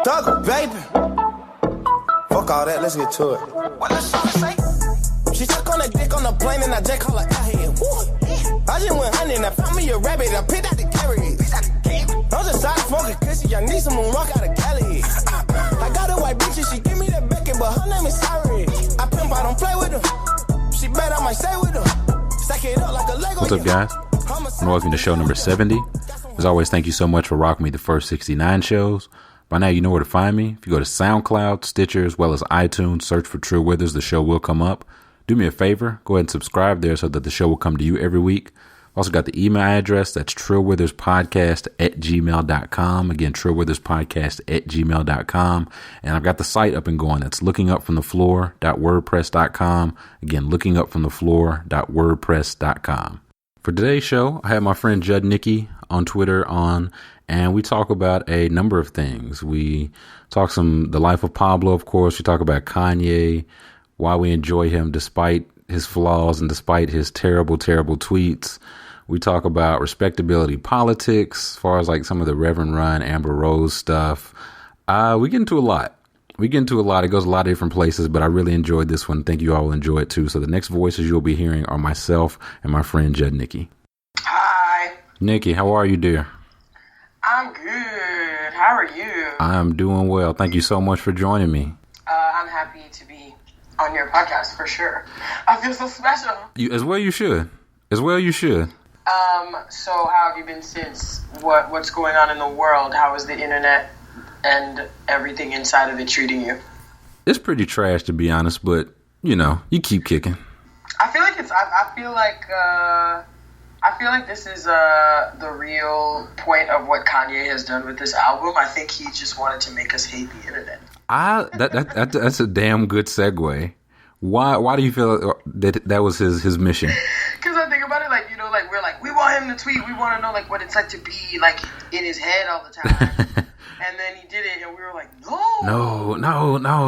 Thugger, baby. Fuck all that, let's get to it. What the song say? She took on a dick on the plane and I just call her out here. Woo. I just went hunting, I found me a rabbit, I picked out the carrots. I'm just side smoking cushy, I need someone walk out of Cali. I got a white bitch and she give me that Beckett, but her name is Tyrese. I pimp, I don't play with her. She bet I might stay with her. Stack it up like a Lego. What's up, guys? And welcome to show number 70. As always, thank you so much for rocking me the first 69 shows. By now, you know where to find me. If you go to SoundCloud, Stitcher, as well as iTunes, search for Trill Withers, the show will come up. Do me a favor, go ahead and subscribe there so that the show will come to you every week. Also got the email address, that's trillwitherspodcast@gmail.com. Again, trillwitherspodcast@gmail.com. And I've got the site up and going. That's lookingupfromthefloor.wordpress.com. Again, lookingupfromthefloor.wordpress.com. For today's show, I have my friend Judd Nickey on Twitter on, and we talk about a number of things. We talk the Life of Pablo, of course. We talk about Kanye, why we enjoy him despite his flaws and despite his terrible, terrible tweets. We talk about respectability politics, as far as like some of the Reverend Run, Amber Rose stuff. We get into a lot. It goes a lot of different places, but I really enjoyed this one. Think you all will enjoy it too. So the next voices you'll be hearing are myself and my friend Judd Nickey. Hi. Nickey, how are you, dear? I'm good. How are you? I'm doing well. Thank you so much for joining me. I'm happy to be on your podcast for sure. I feel so special. You should. So how have you been since? What's going on in the world? How is the internet and everything inside of it treating you? It's pretty trash, to be honest, but you know, you keep kicking. I feel like this is the real point of what Kanye has done with this album. I think he just wanted to make us hate the internet. That's a damn good segue. Why do you feel that was his mission? Because I think about it, we're like, we want him to tweet. We want to know what it's like to be like in his head all the time. And then he did it, and we were like, no,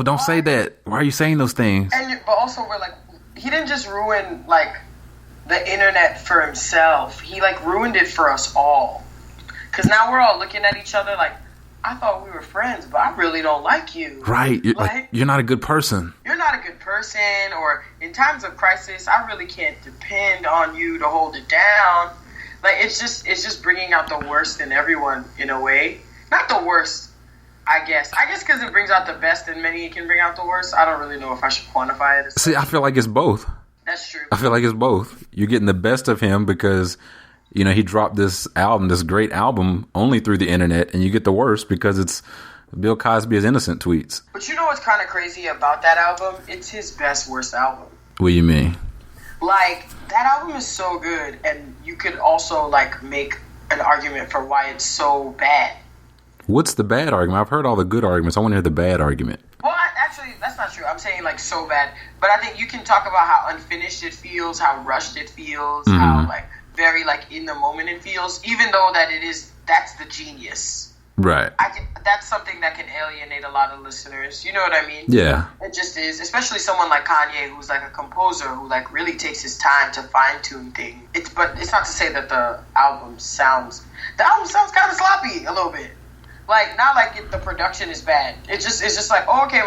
don't say that. Why are you saying those things? But also, we're like, he didn't just ruin the internet for himself. He ruined it for us all. Because now we're all looking at each other like, I thought we were friends, but I really don't like you. Right. You're not a good person. You're not a good person, or in times of crisis, I really can't depend on you to hold it down. It's just bringing out the worst in everyone in a way. Not the worst, I guess. Because it brings out the best in many, it can bring out the worst. I don't really know if I should quantify it. See, I feel like it's both. That's true. I feel like it's both. You're getting the best of him because, you know, he dropped this great album only through the internet, and you get the worst because it's Bill Cosby is innocent tweets. But you know what's kind of crazy about that album? It's his best worst album. What do you mean? That album is so good, and you could also make an argument for why it's so bad. What's the bad argument? I've heard all the good arguments. I want to hear the bad argument. Well, actually, that's not true. I'm saying so bad. But I think you can talk about how unfinished it feels, how rushed it feels, how very in the moment it feels, even though that's the genius. Right. That's something that can alienate a lot of listeners. You know what I mean? Yeah. It just is, especially someone like Kanye, who's a composer who really takes his time to fine tune things. But it's not to say that the album sounds kind of sloppy a little bit. Not the production is bad. It's just okay,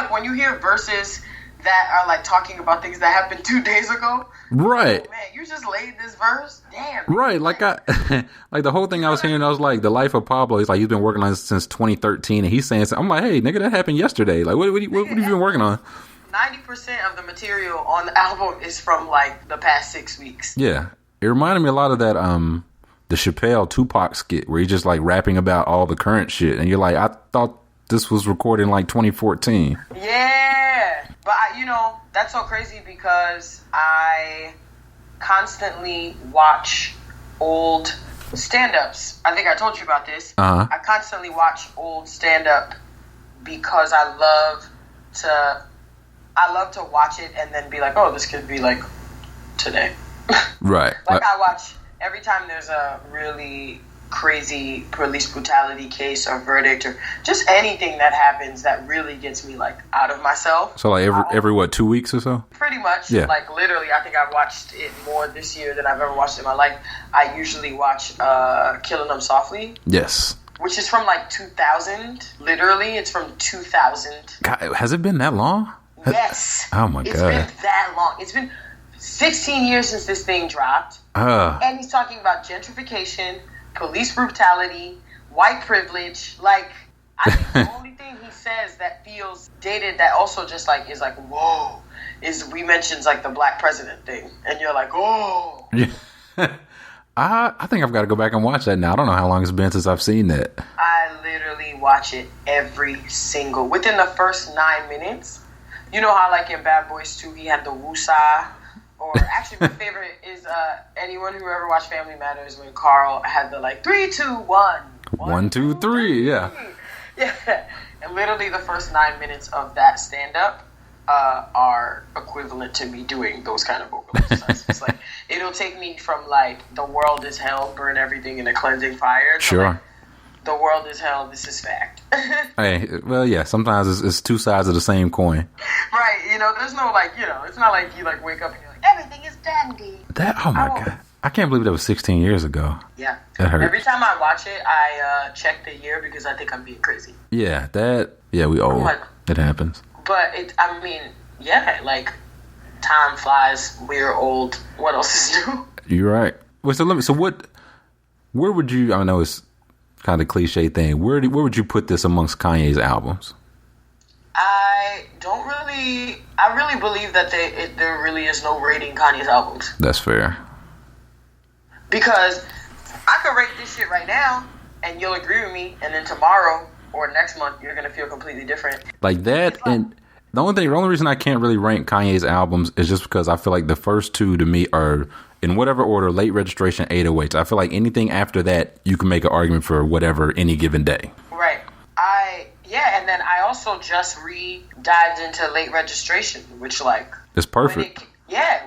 when you hear verses that are talking about things that happened 2 days ago. Right. Oh, man, you just laid this verse? Damn. Right. The whole thing I was hearing, I was like, the Life of Pablo, he's you've been working on this since 2013, and he's saying, I'm like, hey, nigga, that happened yesterday. What have you been working on? 90% of the material on the album is from the past 6 weeks. Yeah. It reminded me a lot of that, the Chappelle Tupac skit where he's just rapping about all the current shit, and you're like, I thought this was recorded in 2014. Yeah, but that's so crazy because I constantly watch old stand-ups. I think I told you about this. Uh-huh. I constantly watch old stand-up because I love to watch it and then be like, oh, this could be today. Right. I watch every time there's a really crazy police brutality case or verdict or just anything that happens that really gets me out of myself. So every what, 2 weeks or so? Pretty much. Yeah. Literally, I think I've watched it more this year than I've ever watched it in my life. I usually watch Killing Them Softly. Yes. which is from like 2000. Literally, it's from 2000. God, has it been that long? Yes. Oh my God. It's been that long. It's been 16 years since this thing dropped. And he's talking about gentrification, police brutality, white privilege. Like, I think the only thing he says that feels dated that also just like is like, whoa, is we mentions like the black president thing. And you're like, oh. Yeah. I think I've got to go back and watch that now. I don't know how long it's been since I've seen that. I literally watch it within the first 9 minutes. You know how like in Bad Boys 2 he had the woosah? Or actually my favorite is anyone who ever watched Family Matters when Carl had the like 3, 2, 1. 1, 2, 3, yeah. Yeah. And literally the first 9 minutes of that stand-up are equivalent to me doing those kind of vocal exercises. Like, it'll take me from like the world is hell, burn everything in a cleansing fire. Sure. Like, the world is hell, this is fact. Hey, well, yeah, sometimes it's two sides of the same coin. Right, you know, there's no like, you know, it's not like you like wake up and you're like, everything is dandy. Oh my God. I can't believe that was 16 years ago. Yeah. That hurt. Every time I watch it, I check the year because I think I'm being crazy. Yeah, we old. It happens. But yeah, like, time flies, we're old. What else is new? You're right. Well, where would you, I know it's kind of a cliche thing, where would you put this amongst Kanye's albums? I really believe that there really is no rating Kanye's albums. That's fair. Because I could rate this shit right now, and you'll agree with me, and then tomorrow or next month, you're going to feel completely different. Like that, and the only reason I can't really rank Kanye's albums is just because I feel like the first two to me are, in whatever order, Late Registration, 808s. I feel like anything after that, you can make an argument for whatever any given day. Right. And then I also just dived into Late Registration, which like... It's perfect.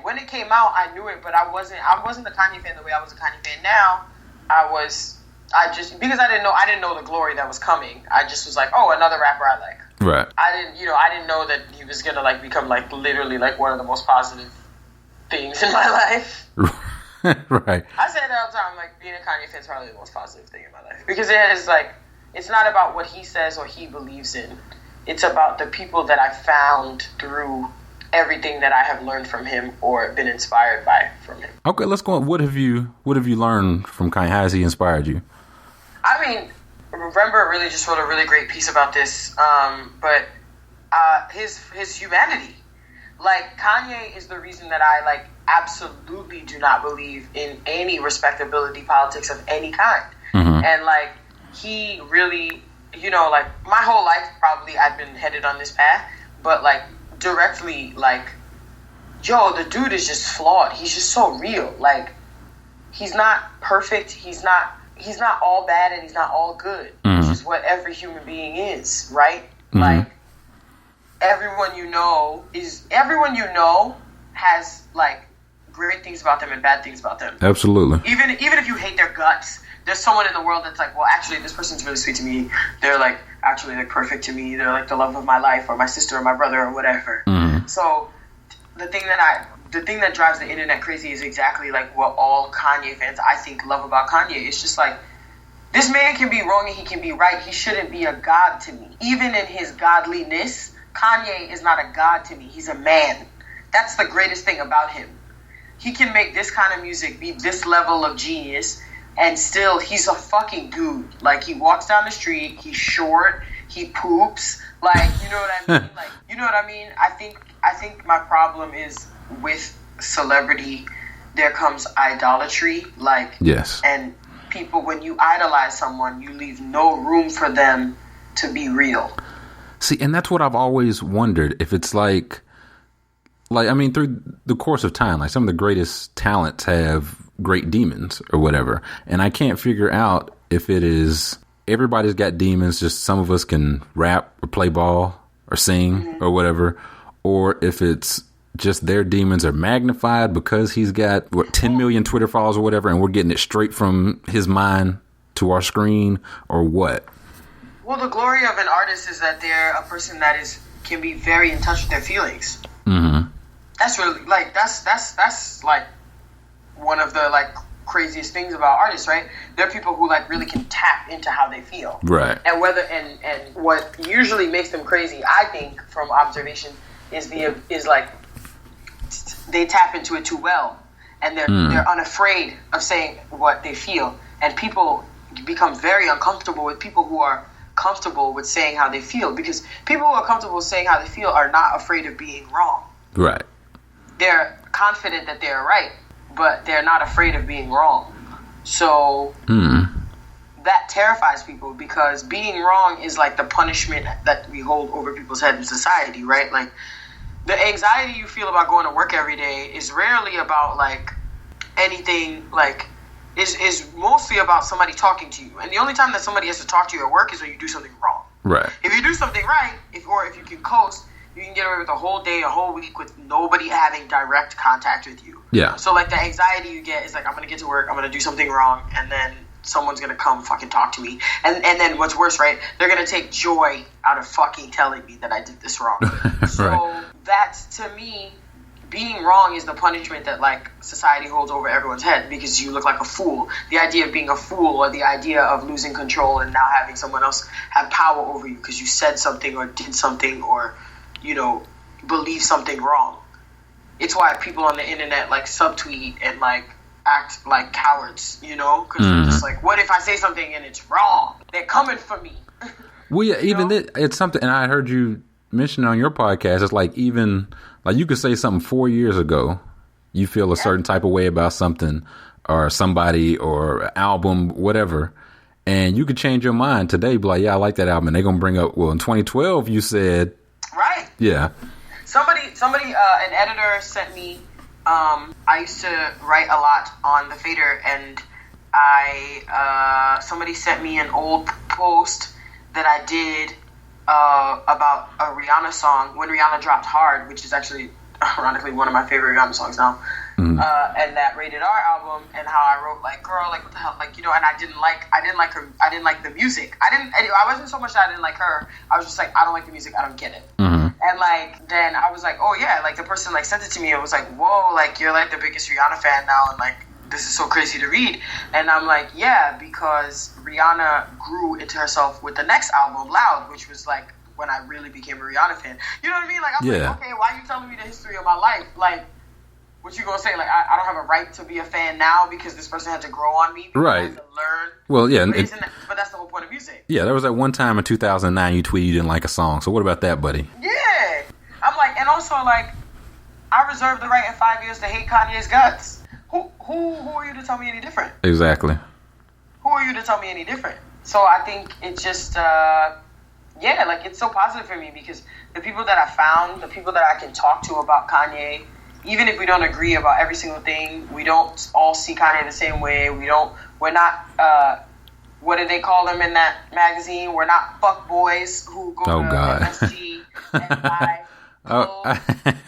When it came out, I knew it, but I wasn't a Kanye fan the way I was a Kanye fan now. Because I didn't know the glory that was coming. I just was like, oh, another rapper I like. Right. I didn't know that he was gonna like become like literally like one of the most positive things in my life. Right. I say that all the time. Like, being a Kanye fan is probably the most positive thing in my life, because it is like, it's not about what he says or he believes in. It's about the people that I found through everything that I have learned from him or been inspired by from him. Okay, let's go on. What have you learned from Kanye? How has he inspired you? I mean, Remember really just wrote a really great piece about this, but his humanity. Like, Kanye is the reason that I, like, absolutely do not believe in any respectability politics of any kind. Mm-hmm. And, like, he really, you know, like, my whole life probably I've been headed on this path, but, like, directly, like, yo, the dude is just flawed. He's just so real. Like, he's not perfect. He's not all bad and he's not all good. Mm-hmm. Which is what every human being is, right? Mm-hmm. Like, everyone you know has, like, great things about them and bad things about them. Absolutely. Even if you hate their guts, there's someone in the world that's like, well, actually, this person's really sweet to me. They're, like, actually, like, perfect to me. They're, like, the love of my life, or my sister or my brother or whatever. Mm-hmm. So the thing that drives the internet crazy is exactly, like, what all Kanye fans, I think, love about Kanye. It's just, like, this man can be wrong and he can be right. He shouldn't be a god to me. Even in his godliness, Kanye is not a god to me. He's a man. That's the greatest thing about him. He can make this kind of music, be this level of genius, and still he's a fucking dude. Like, he walks down the street, he's short, he poops. Like, you know what I mean? Like, you know what I mean? I think my problem is with celebrity, there comes idolatry. Like, yes. And people, when you idolize someone, you leave no room for them to be real. See, and that's what I've always wondered, if it's like, I mean, through the course of time, like, some of the greatest talents have great demons or whatever. And I can't figure out if it is everybody's got demons, just some of us can rap or play ball or sing mm-hmm. or whatever, or if it's just their demons are magnified because he's got 10 million Twitter followers or whatever, and we're getting it straight from his mind to our screen, or what. Well, the glory of an artist is that they're a person that can be very in touch with their feelings. Mm-hmm. That's really, like, that's like one of the, like, craziest things about artists, right? There are people who like really can tap into how they feel, right? And whether and what usually makes them crazy, I think, from observation, is like they tap into it too well, and they're unafraid of saying what they feel, and people become very uncomfortable with people who are comfortable with saying how they feel, because people who are comfortable saying how they feel are not afraid of being wrong. Right. They're confident that they're right, but they're not afraid of being wrong. So that terrifies people, because being wrong is like the punishment that we hold over people's heads in society, right? Like the anxiety you feel about going to work every day is rarely about like anything, like is mostly about somebody talking to you. And the only time that somebody has to talk to you at work is when you do something wrong. Right. If you do something right, if you can coast, you can get away with a whole day, a whole week with nobody having direct contact with you. Yeah. So like the anxiety you get is like, I'm gonna get to work, I'm gonna do something wrong, and then someone's gonna come fucking talk to me. And then what's worse, right? They're gonna take joy out of fucking telling me that I did this wrong. So right. That's, to me, being wrong is the punishment that like society holds over everyone's head, because you look like a fool. The idea of being a fool, or the idea of losing control and now having someone else have power over you because you said something or did something or, you know, believe something wrong. It's why people on the internet like subtweet and like act like cowards, you know, because they're just like, what if I say something and it's wrong? They're coming for me. Well, yeah, even it's something, and I heard you mention on your podcast, it's like, even like you could say something 4 years ago, you feel a certain type of way about something or somebody or album, whatever, and you could change your mind today, be like, yeah, I like that album, and they're gonna bring up, well, in 2012 you said, right, yeah. Somebody, an editor sent me. I used to write a lot on the Fader, and somebody sent me an old post that I did about a Rihanna song when Rihanna dropped Hard, which is actually ironically one of my favorite Rihanna songs now. And that Rated R album, and how I wrote like, girl, like what the hell, like, you know, and I didn't like her, I didn't like the music. I wasn't so much that I didn't like her. I was just like, I don't like the music, I don't get it. And like then I was like, oh yeah, like the person like sent it to me. It was like, whoa, like you're like the biggest Rihanna fan now, and like this is so crazy to read. And I'm like, yeah, because Rihanna grew into herself with the next album, Loud, which was like when I really became a Rihanna fan. You know what I mean? Like I'm like, okay, why are you telling me the history of my life? Like, what you gonna say? Like I don't have a right to be a fan now because this person had to grow on me. Right. I had to learn. Well, yeah, but that's the whole point of music. Yeah, there was that one time in 2009 you tweeted you didn't like a song. So what about that, buddy? Yeah, I'm like, and also like, I reserve the right in 5 years to hate Kanye's guts. Who are you to tell me any different? Exactly. Who are you to tell me any different? So I think it's just, like it's so positive for me, because the people that I found, the people that I can talk to about Kanye, even if we don't agree about every single thing, we don't all see Kanye the same way. We're not, what do they call them in that magazine? We're not fuck boys who go to MSG and buy clothes.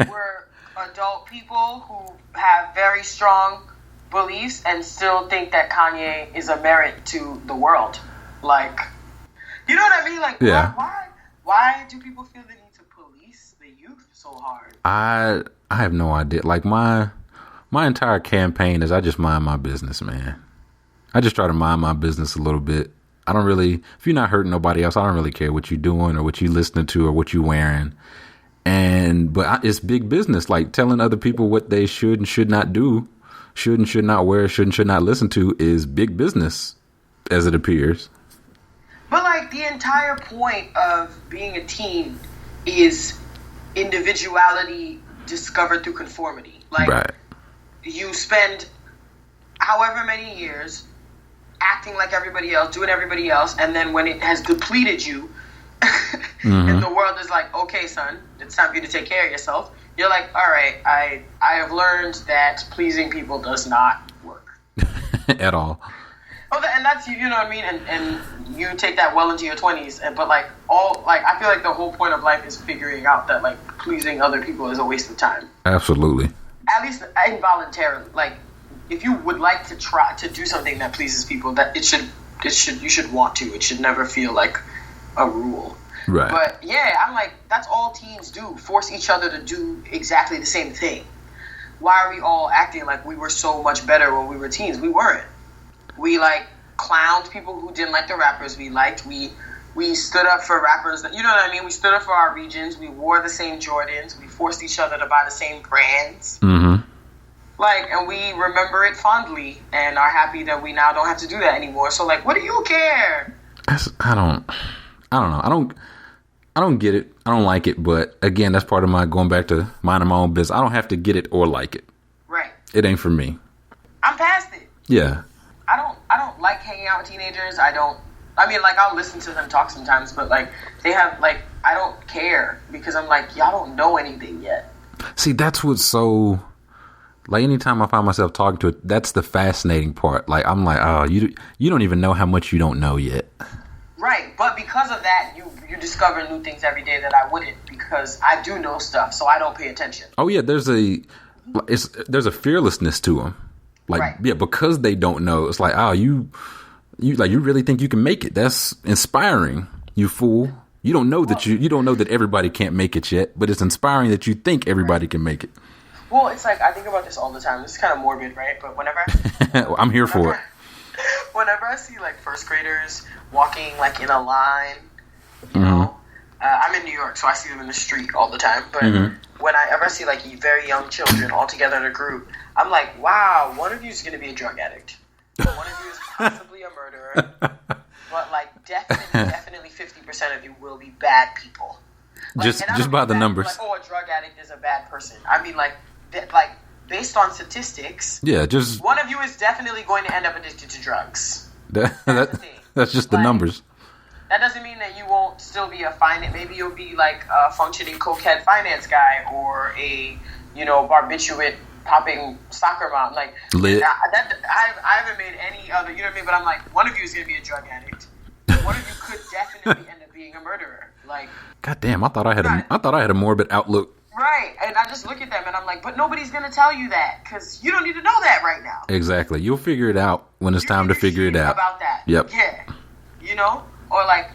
We're adult people who have very strong beliefs and still think that Kanye is a merit to the world. Like, you know what I mean? Like, why do people feel the need to police the youth so hard? I have no idea. Like my entire campaign is I just mind my business, man. I just try to mind my business a little bit. I don't really, if you're not hurting nobody else, I don't really care what you're doing or what you listening to or what you wearing. But it's big business, like telling other people what they should and should not do, should and should not wear, should and should not listen to is big business, as it appears. But like the entire point of being a teen is individuality discovered through conformity. Like you spend however many years acting like everybody else, doing everybody else, and then when it has depleted you, and the world is like, okay, son, it's time for you to take care of yourself, you're like, all right, I have learned that pleasing people does not work. At all. Oh, and that's, you know what I mean? And you take that well into your 20s, but like I feel like the whole point of life is figuring out that like pleasing other people is a waste of time. Absolutely. At least involuntarily. Like, if you would like to try to do something that pleases people, that you should want to. It should never feel like a rule. Right. But yeah, I'm like, that's all teens do. Force each other to do exactly the same thing. why are we all acting like we were so much better when we were teens? We weren't. We like clowned people who didn't like the rappers we liked. We stood up for rappers that, you know what I mean? We stood up for our regions. We wore the same Jordans. We forced each other to buy the same brands. Mm-hmm. Like, and we remember it fondly and are happy that we now don't have to do that anymore. So, like, what do you care? I don't know. I don't get it. I don't like it. But again, that's part of my going back to minding my own business. I don't have to get it or like it. Right. It ain't for me. I'm past it. Yeah. I don't like hanging out with teenagers. I'll listen to them talk sometimes, but like they have like I don't care because I'm like y'all don't know anything yet. See, that's what's so like anytime I find myself talking to it, that's the fascinating part. Like I'm like, oh, you don't even know how much you don't know yet. Right, but because of that, you discover new things every day that I wouldn't because I do know stuff, so I don't pay attention. Oh yeah, there's a fearlessness to them. Like right. Yeah, because they don't know, it's like, oh, you really think you can make it? That's inspiring, you fool. You don't know that you don't know that everybody can't make it yet, but it's inspiring that you think everybody can make it. Well, it's like I think about this all the time. This is kind of morbid, right? But whenever I'm here for it. Whenever I see like first graders walking like in a line, you know, I'm in New York, so I see them in the street all the time. But when I ever see like very young children all together in a group, I'm like, wow, one of you is going to be a drug addict. One of you is possibly a murderer. But like definitely 50% of you will be bad people. Like, just by the numbers. Like, oh, a drug addict is a bad person. I mean, like based on statistics. Yeah, just one of you is definitely going to end up addicted to drugs. That's just the numbers. That doesn't mean that you won't still be a maybe you'll be like a functioning cokehead finance guy or a barbiturate popping soccer mom. Like lit. I haven't made any other. You know what I mean? But I'm like, one of you is going to be a drug addict. One of you could definitely end up being a murderer. Like, God damn, I thought I had a morbid outlook. Right, and I just look at them and I'm like, but nobody's going to tell you that because you don't need to know that right now. Exactly. You'll figure it out when it's time to figure it out. About that. Yep. Yeah. Or like,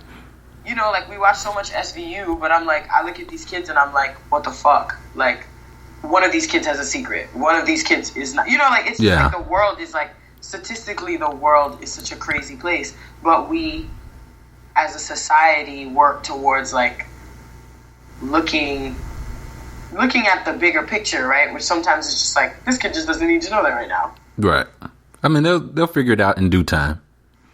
we watch so much SVU, but I'm like, I look at these kids and I'm like, what the fuck? Like, one of these kids has a secret. One of these kids is not, it's like the world is like, statistically the world is such a crazy place, but we as a society work towards like looking at the bigger picture, right? Which sometimes it's just like, this kid just doesn't need to know that right now. Right. I mean, they'll figure it out in due time.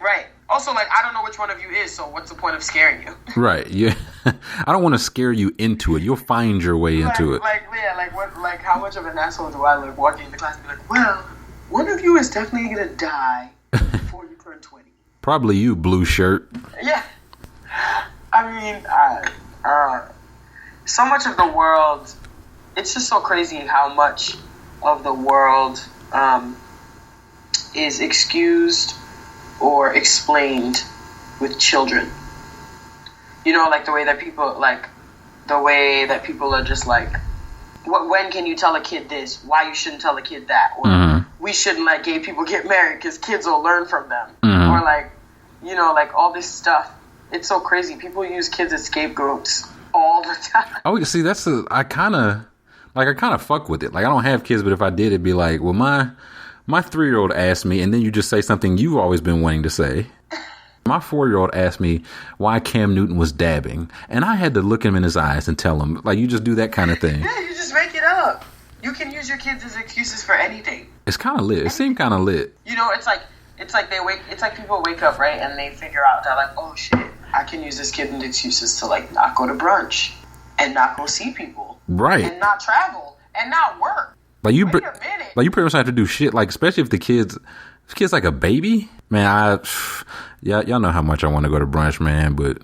Right. Also, like, I don't know which one of you is, so what's the point of scaring you? Right. Yeah. I don't want to scare you into it. You'll find your way into it. Like, how much of an asshole do I look walking into class and be like, well, one of you is definitely going to die before you turn 20. Probably you, blue shirt. Yeah. I mean, so much of the world, it's just so crazy how much of the world is excused or explained with children. Like the way that people are just like, when can you tell a kid this? Why you shouldn't tell a kid that? Or we shouldn't let gay people get married because kids will learn from them. Or like all this stuff. It's so crazy. People use kids as scapegoats all the time. Oh, you see, I kind of fuck with it. Like, I don't have kids, but if I did, it'd be like, well, my 3-year-old asked me, and then you just say something you've always been wanting to say. My 4-year-old asked me why Cam Newton was dabbing, and I had to look him in his eyes and tell him, like, you just do that kind of thing. Yeah, you just make it up. You can use your kids as excuses for anything. It's kind of lit. It seemed kind of lit. It's like people wake up, right, and they figure out, they're like, oh shit, I can use this kid as excuses to like not go to brunch and not go see people, right, and not travel and not work. Like you pretty much have to do shit. Like, especially if the kid's like a baby, man. Y'all know how much I want to go to brunch, man. But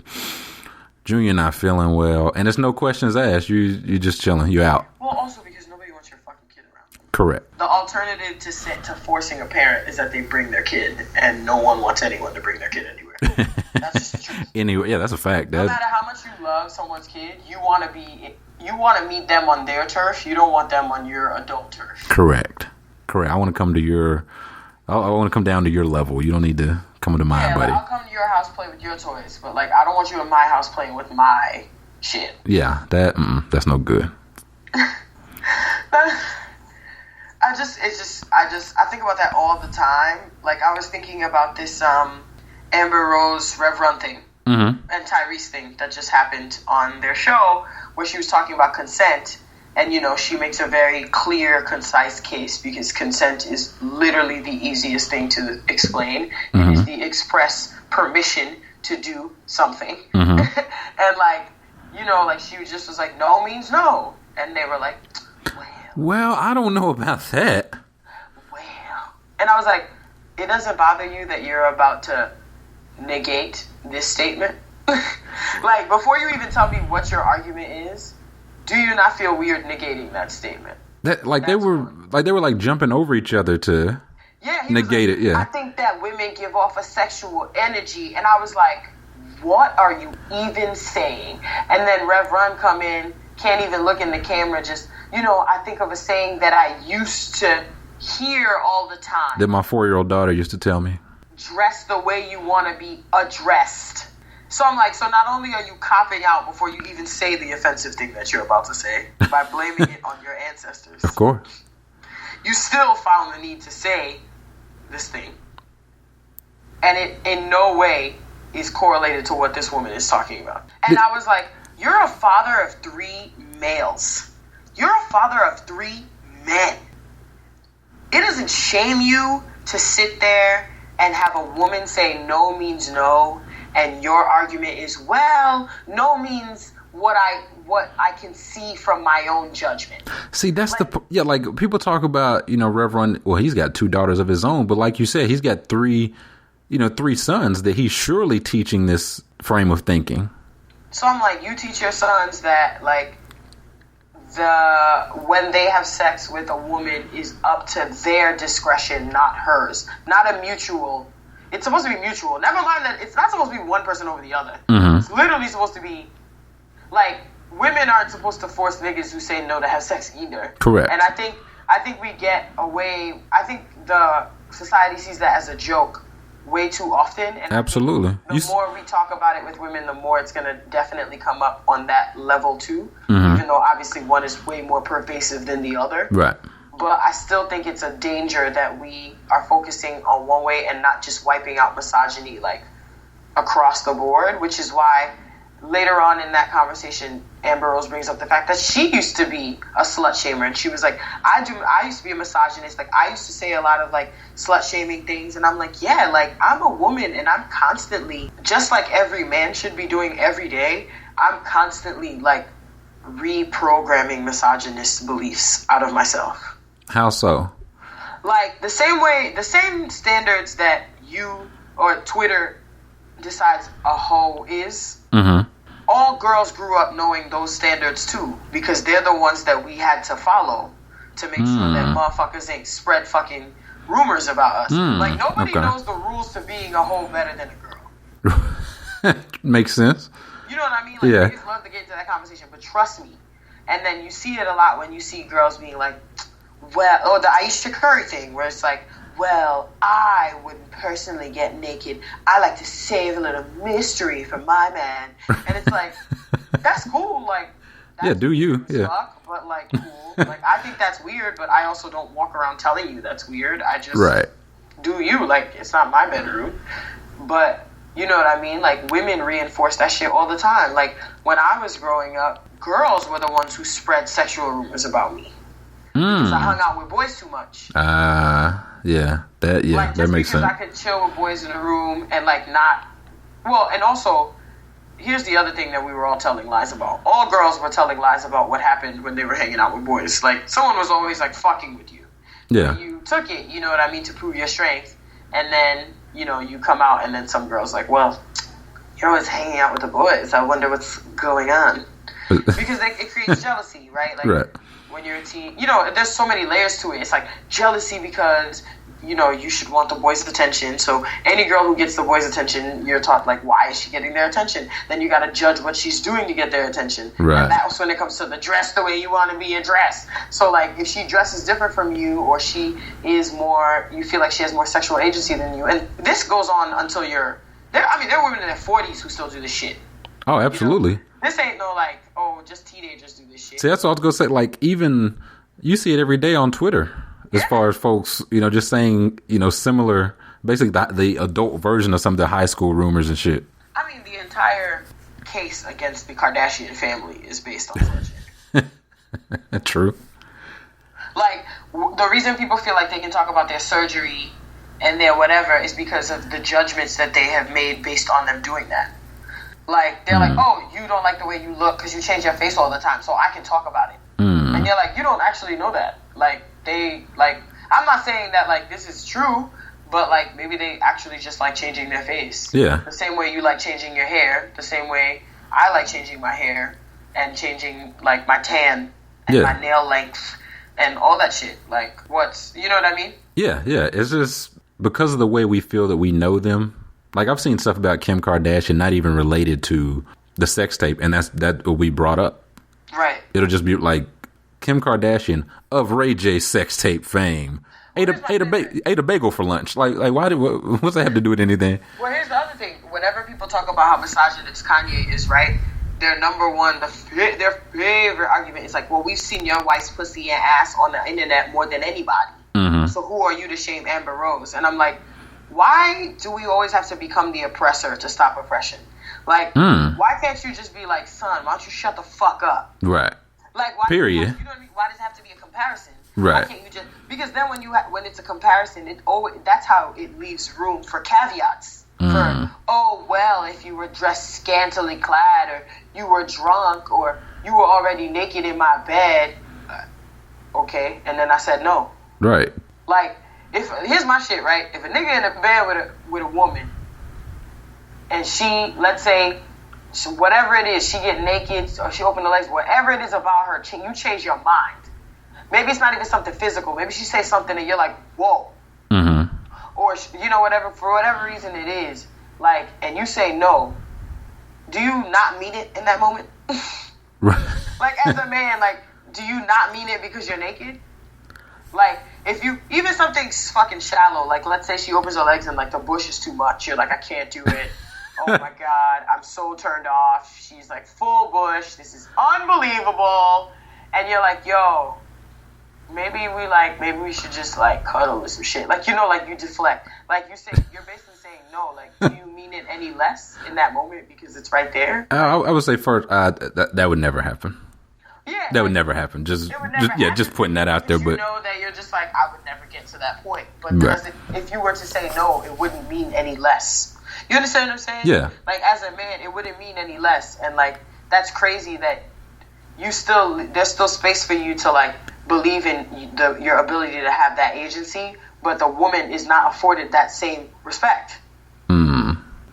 Junior not feeling well, and there's no questions asked. You just chilling. You out. Well, also because nobody wants your fucking kid around. Correct. The alternative to forcing a parent is that they bring their kid, and no one wants anyone to bring their kid anywhere. That's just the truth. Anyway, yeah, that's a fact. No matter how much you love someone's kid, you want to meet them on their turf. You don't want them on your adult turf. Correct. I want to come to I want to come down to your level. You don't need to come to mine, buddy. I'll come to your house, play with your toys, but like, I don't want you in my house playing with my shit. Yeah, that's no good. I think about that all the time. Like, I was thinking about this Amber Rose Rev Run thing and Tyrese thing that just happened on their show, where she was talking about consent. And, you know, she makes a very clear, concise case because consent is literally the easiest thing to explain. It is the express permission to do something. And, like, you know, like, she was like, no means no. And they were like, well, I don't know about that. Well. And I was like, it doesn't bother you that you're about to negate this statement? Like, before you even tell me what your argument is, do you not feel weird negating that statement? That they were jumping over each other to negate it. Yeah, I think that women give off a sexual energy, and I was like, what are you even saying? And then Rev Run come in, can't even look in the camera. Just, you know, I think of a saying that I used to hear all the time. That my 4-year-old daughter used to tell me. Dress the way you want to be addressed. So I'm like, so not only are you copping out before you even say the offensive thing that you're about to say, by blaming it on your ancestors. Of course. You still found the need to say this thing. And it in no way is correlated to what this woman is talking about. And I was like, you're a father of 3 males. You're a father of 3 men. It doesn't shame you to sit there and have a woman say no means no. And your argument is, well, no means what I can see from my own judgment. See, that's like people talk about, you know, Reverend, well, he's got 2 daughters of his own, but like you said, he's got 3 sons that he's surely teaching this frame of thinking. So I'm like, you teach your sons that, like, when they have sex with a woman is up to their discretion, not hers. Not a mutual. It's supposed to be mutual. Never mind that it's not supposed to be one person over the other. It's literally supposed to be, like, women aren't supposed to force niggas who say no to have sex either. Correct. And I think we get away. I think the society sees that as a joke way too often. And absolutely. The more we talk about it with women, the more it's going to definitely come up on that level too. Even though obviously one is way more pervasive than the other. Right. But I still think it's a danger that we are focusing on one way and not just wiping out misogyny, like, across the board, which is why later on in that conversation, Amber Rose brings up the fact that she used to be a slut shamer. And she was like, I used to be a misogynist. Like, I used to say a lot of, like, slut shaming things. And I'm like, yeah, like, I'm a woman and I'm constantly, just like every man should be doing every day, I'm constantly, like, reprogramming misogynist beliefs out of myself. How so? Like, the same standards that you or Twitter decides a hoe is, all girls grew up knowing those standards too, because they're the ones that we had to follow to make sure that motherfuckers ain't spread fucking rumors about us. Like, nobody knows the rules to being a hoe better than a girl. Makes sense. You know what I mean? Like, niggas love to get into that conversation, but trust me. And then you see it a lot when you see girls being like, well, or the Aisha Curry thing, where it's like, well, I wouldn't personally get naked. I like to save a little mystery for my man. And it's like, that's cool. Like, that's do you? Fuck, but, like, cool. Like, I think that's weird, but I also don't walk around telling you that's weird. I just do you. Like, it's not my bedroom. But, you know what I mean? Like, women reinforce that shit all the time. Like, when I was growing up, girls were the ones who spread sexual rumors about me. Because I hung out with boys too much. That makes sense. I could chill with boys in the room and, like, not. Well, and also, here's the other thing that we were all telling lies about. All girls were telling lies about what happened when they were hanging out with boys. Like, someone was always, like, fucking with you. Yeah. You took it, you know what I mean, to prove your strength. And then, you know, you come out and then some girl's like, well, you're always hanging out with the boys. I wonder what's going on. Because it creates jealousy, right? Like, when you're a teen, you know, there's so many layers to it. It's like jealousy because, you know, you should want the boys' attention. So any girl who gets the boys' attention, you're taught, like, why is she getting their attention? Then you got to judge what she's doing to get their attention. Right. And that's when it comes to the dress the way you want to be addressed. So, like, if she dresses different from you, or she is more, you feel like she has more sexual agency than you. And this goes on until you're, there are women in their 40s who still do this shit. Oh, absolutely. You know? This ain't no, like, oh, just teenagers do this shit. See, that's what I was going to say. Like, even, you see it every day on Twitter. as far as folks, just saying, similar, basically the adult version of some of the high school rumors and shit. I mean, the entire case against the Kardashian family is based on surgery. True. Like, the reason people feel like they can talk about their surgery and their whatever is because of the judgments that they have made based on them doing that. Like, they're like, oh, you don't like the way you look because you change your face all the time, so I can talk about it. And you're like, you don't actually know that. Like, I'm not saying that, like, this is true, but, like, maybe they actually just like changing their face. Yeah. The same way you like changing your hair, the same way I like changing my hair and changing, like, my tan and my nail length and all that shit. Like, you know what I mean? Yeah. It's just because of the way we feel that we know them. Like, I've seen stuff about Kim Kardashian not even related to the sex tape, and that will be brought up. Right. It'll just be like Kim Kardashian of Ray J's sex tape fame ate a bagel for lunch. Like what's that have to do with anything? Well, here's the other thing. Whenever people talk about how misogynist Kanye is, right? Their number one, their favorite argument is like, well, we've seen your wife's pussy and ass on the internet more than anybody. So who are you to shame Amber Rose? And I'm like, why do we always have to become the oppressor to stop oppression? Like, why can't you just be like, son, why don't you shut the fuck up? Right. Like, why? Period. You know what I mean? Why does it have to be a comparison? Right. Why can't you just? Because then when it's a comparison, that's how it leaves room for caveats. For, oh well, if you were dressed scantily clad, or you were drunk, or you were already naked in my bed. Okay, and then I said no. Right. Like, here's my shit, right? If a nigga in a bed with a woman, and she, let's say, whatever it is, she get naked or she open the legs, whatever it is about her, you change your mind. Maybe it's not even something physical. Maybe she says something and you're like, whoa. Or, whatever, for whatever reason it is, like, and you say no, do you not mean it in that moment? Like, as a man, like, do you not mean it because you're naked? Like, if you, even something fucking shallow, like, let's say she opens her legs and, like, the bush is too much. You're like, I can't do it. Oh, my God. I'm so turned off. She's, like, full bush. This is unbelievable. And you're like, yo, maybe we should just, like, cuddle or some shit. Like, like, you deflect. Like, you're basically saying no. Like, do you mean it any less in that moment because it's right there? I would say first, that would never happen. Yeah, that would never happen. Just putting that out there. But you know that you're just like, I would never get to that point. But if you were to say no, it wouldn't mean any less. You understand what I'm saying? Yeah. Like, as a man, it wouldn't mean any less. And, like, that's crazy that there's still space for you to, like, believe in your ability to have that agency, but the woman is not afforded that same respect.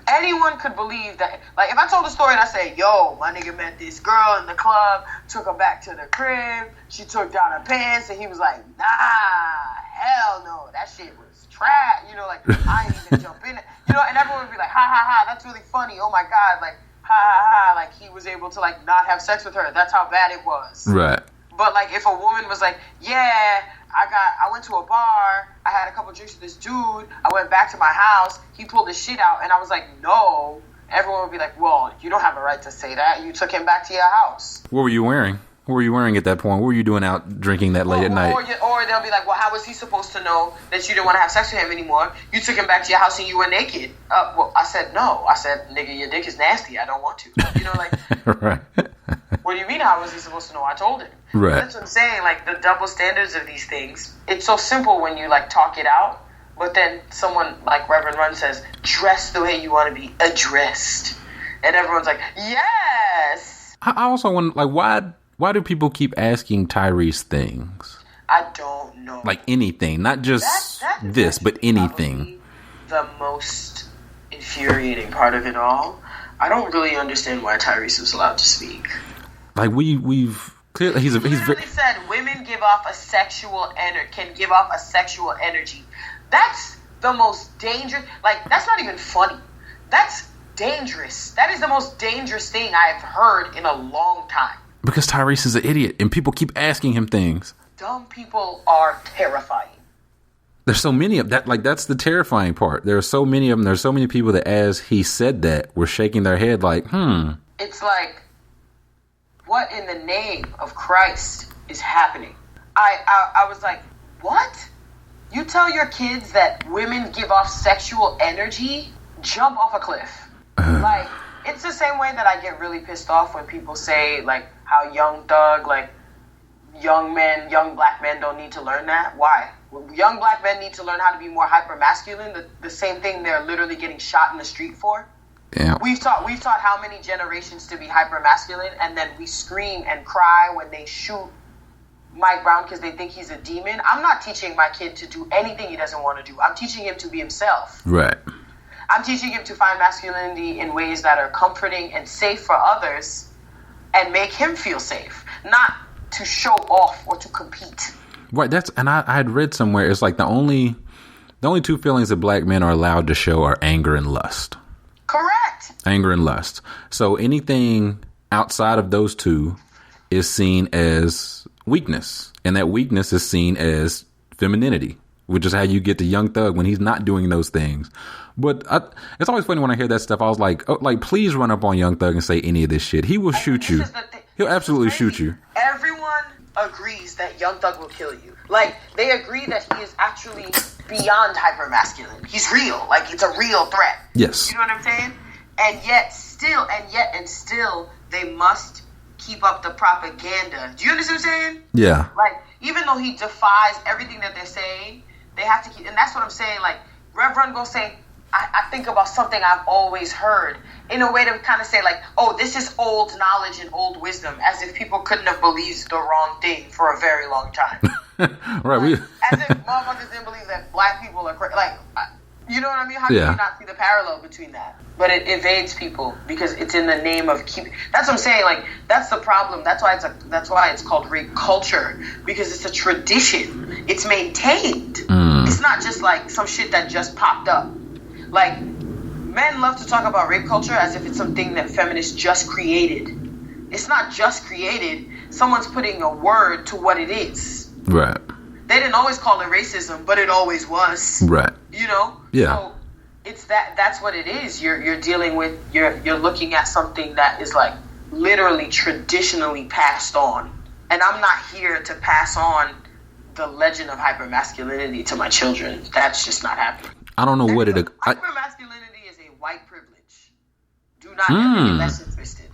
Anyone could believe that. Like, if I told a story and I say, yo, my nigga met this girl in the club, took her back to the crib, she took down her pants, and he was like, nah, hell no, that shit was trash. Like, I ain't even jump in it. And everyone would be like, ha, ha, ha, that's really funny. Oh, my God, like, ha, ha, ha, like, he was able to, like, not have sex with her. That's how bad it was. Right. But, like, if a woman was like, yeah, I went to a bar, I had a couple drinks with this dude, I went back to my house, he pulled his shit out, and I was like, no, everyone would be like, well, you don't have a right to say that. You took him back to your house. What were you wearing? What were you wearing at that point? What were you doing out drinking that late at night? Or they'll be like, well, how was he supposed to know that you didn't want to have sex with him anymore? You took him back to your house and you were naked. Well, I said, no. I said, nigga, your dick is nasty. I don't want to. Like, right. What do you mean, how was he supposed to know? I told him. Right. That's what I'm saying. Like, the double standards of these things. It's so simple when you, like, talk it out. But then someone like Reverend Run says, dress the way you want to be addressed. And everyone's like, yes. I also want, like, why do people keep asking Tyrese things? I don't know. Like anything, not just this, but anything. The most infuriating part of it all. I don't really understand why Tyrese was allowed to speak. Like we've clearly he's very said women give off a sexual can give off a sexual energy. That's the most dangerous. Like, that's not even funny. That's dangerous. That is the most dangerous thing I've heard in a long time. Because Tyrese is an idiot, and people keep asking him things. Dumb people are terrifying. There's so many of that. Like, that's the terrifying part. There are so many of them. There's so many people that, as he said that, were shaking their head like, It's like, what in the name of Christ is happening? I was like, what? You tell your kids that women give off sexual energy? Jump off a cliff. Like, it's the same way that I get really pissed off when people say, like, how young Thug, like, young black men don't need to learn that. Why? Young black men need to learn how to be more hyper-masculine, the same thing they're literally getting shot in the street for. Yeah. We've taught how many generations to be hyper-masculine, and then we scream and cry when they shoot Mike Brown because they think he's a demon. I'm not teaching my kid to do anything he doesn't want to do. I'm teaching him to be himself. Right. I'm teaching him to find masculinity in ways that are comforting and safe for others and make him feel safe, not to show off or to compete. Right. I had read somewhere, it's like the only two feelings that black men are allowed to show are anger and lust. Correct. Anger and lust. So anything outside of those two is seen as weakness, and that weakness is seen as femininity, which is how you get to Young Thug when he's not doing those things. But it's always funny when I hear that stuff. I was like, oh, like, please run up on Young Thug and say any of this shit. He will shoot you. He'll absolutely shoot you. Everyone agrees that Young Thug will kill you. Like, they agree that he is actually beyond hypermasculine. He's real. Like, it's a real threat. Yes. You know what I'm saying? And yet still, they must keep up the propaganda. Do you understand what I'm saying? Yeah. Like, even though he defies everything that they're saying, they have to keep, and that's what I'm saying. Like, Reverend gonna say, I think about something I've always heard, in a way to kind of say, like, oh, this is old knowledge and old wisdom, as if people couldn't have believed the wrong thing for a very long time. Right. Like, as if motherfuckers didn't believe that black people are crazy. Like, you know what I mean? How can you not see the parallel between that? But it evades people because it's in the name of keeping. That's what I'm saying. Like, that's the problem. That's why it's called rape culture, because it's a tradition. It's maintained. It's not just like some shit that just popped up. Like, men love to talk about rape culture as if it's something that feminists just created. It's not just created. Someone's putting a word to what it is. Right. They didn't always call it racism, but it always was. Right. You know? Yeah. So it's that's what it is. You're dealing with, you're looking at something that is like literally traditionally passed on. And I'm not here to pass on the legend of hypermasculinity to my children. That's just not happening. I don't know what it... Hypermasculinity is a white privilege. Do not ever get that shit twisted.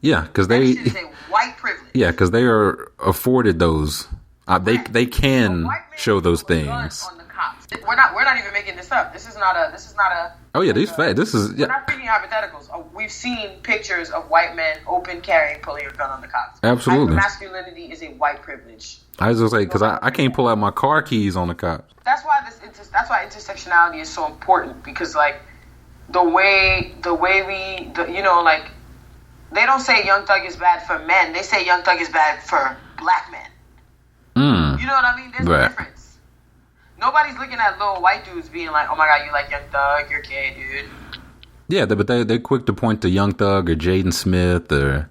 Yeah, because they... That shit is a white privilege. Yeah, because they are afforded those. They can show those things. On the cops. We're not even making this up. This is not a. Oh yeah, these facts. This is. Yeah. We're not speaking hypotheticals. We've seen pictures of white men open carrying, pulling a gun on the cops. Absolutely. Masculinity is a white privilege. I was gonna say, because I can't pull out my car keys on the cops. That's why intersectionality is so important, because like the way like, they don't say Young Thug is bad for men. They say Young Thug is bad for black men. You know what I mean? There's a difference. Nobody's looking at little white dudes being like, oh my God, you like Young Thug, you're gay, dude. Yeah, but they're quick to point to Young Thug or Jaden Smith or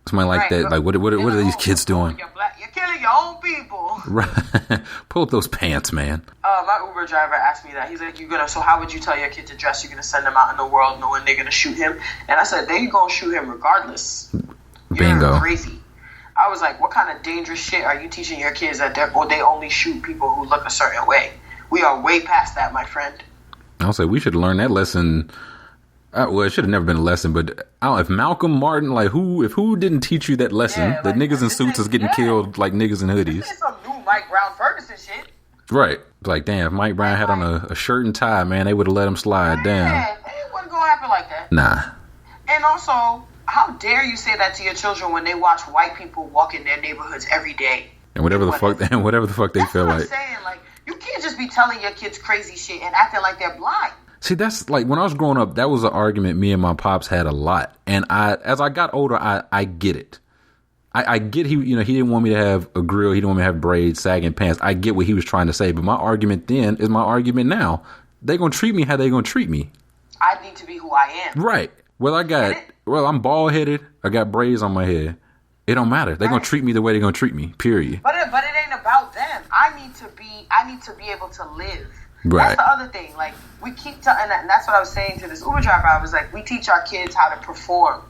somebody like that. Like, what are these kids doing? You're killing your own people. Right. Pull up those pants, man. My Uber driver asked me that. He's like, so how would you tell your kid to dress? You're going to send them out in the world knowing they're going to shoot him? And I said, they're going to shoot him regardless. Bingo. You're crazy. I was like, what kind of dangerous shit are you teaching your kids that they only shoot people who look a certain way? We are way past that, my friend. I'll say we should learn that lesson. Well, it should have never been a lesson, but I don't know if Malcolm Martin, like who didn't teach you that lesson, that niggas in suits is getting killed like niggas in hoodies. This is some new Mike Brown Ferguson shit. Right. Like, damn, if Mike Brown had on a shirt and tie, man, they would have let him slide down. It wasn't going to happen like that. Nah. And also, how dare you say that to your children when they watch white people walk in their neighborhoods every day? And whatever the fuck they feel like. That's what I'm saying. Like, you can't just be telling your kids crazy shit and acting like they're blind. See, that's like when I was growing up, that was an argument me and my pops had a lot. And as I got older, I get it. I get he didn't want me to have a grill. He didn't want me to have braids, sagging pants. I get what he was trying to say. But my argument then is my argument now. They're going to treat me how they're going to treat me. I need to be who I am. Right. Well, I'm bald headed. I got braids on my head. It don't matter. They're going to treat me the way they're going to treat me, period. But it ain't about them. I need to be able to live. Right. That's the other thing. Like, we keep and that's what I was saying to this Uber driver. I was like, we teach our kids how to perform.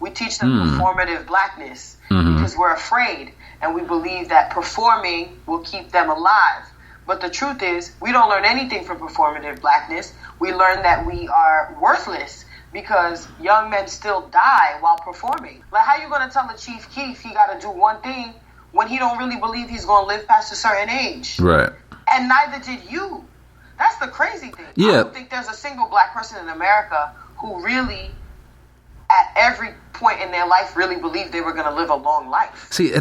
We teach them performative blackness because we're afraid. and we believe that performing will keep them alive. But the truth is, we don't learn anything from performative blackness. We learn that we are worthless because young men still die while performing. Like, how you going to tell a Chief Keef he got to do one thing when he don't really believe he's going to live past a certain age? Right. And neither did you. That's the crazy thing. Yeah. I don't think there's a single black person in America who really, at every point in their life, really believed they were going to live a long life. See,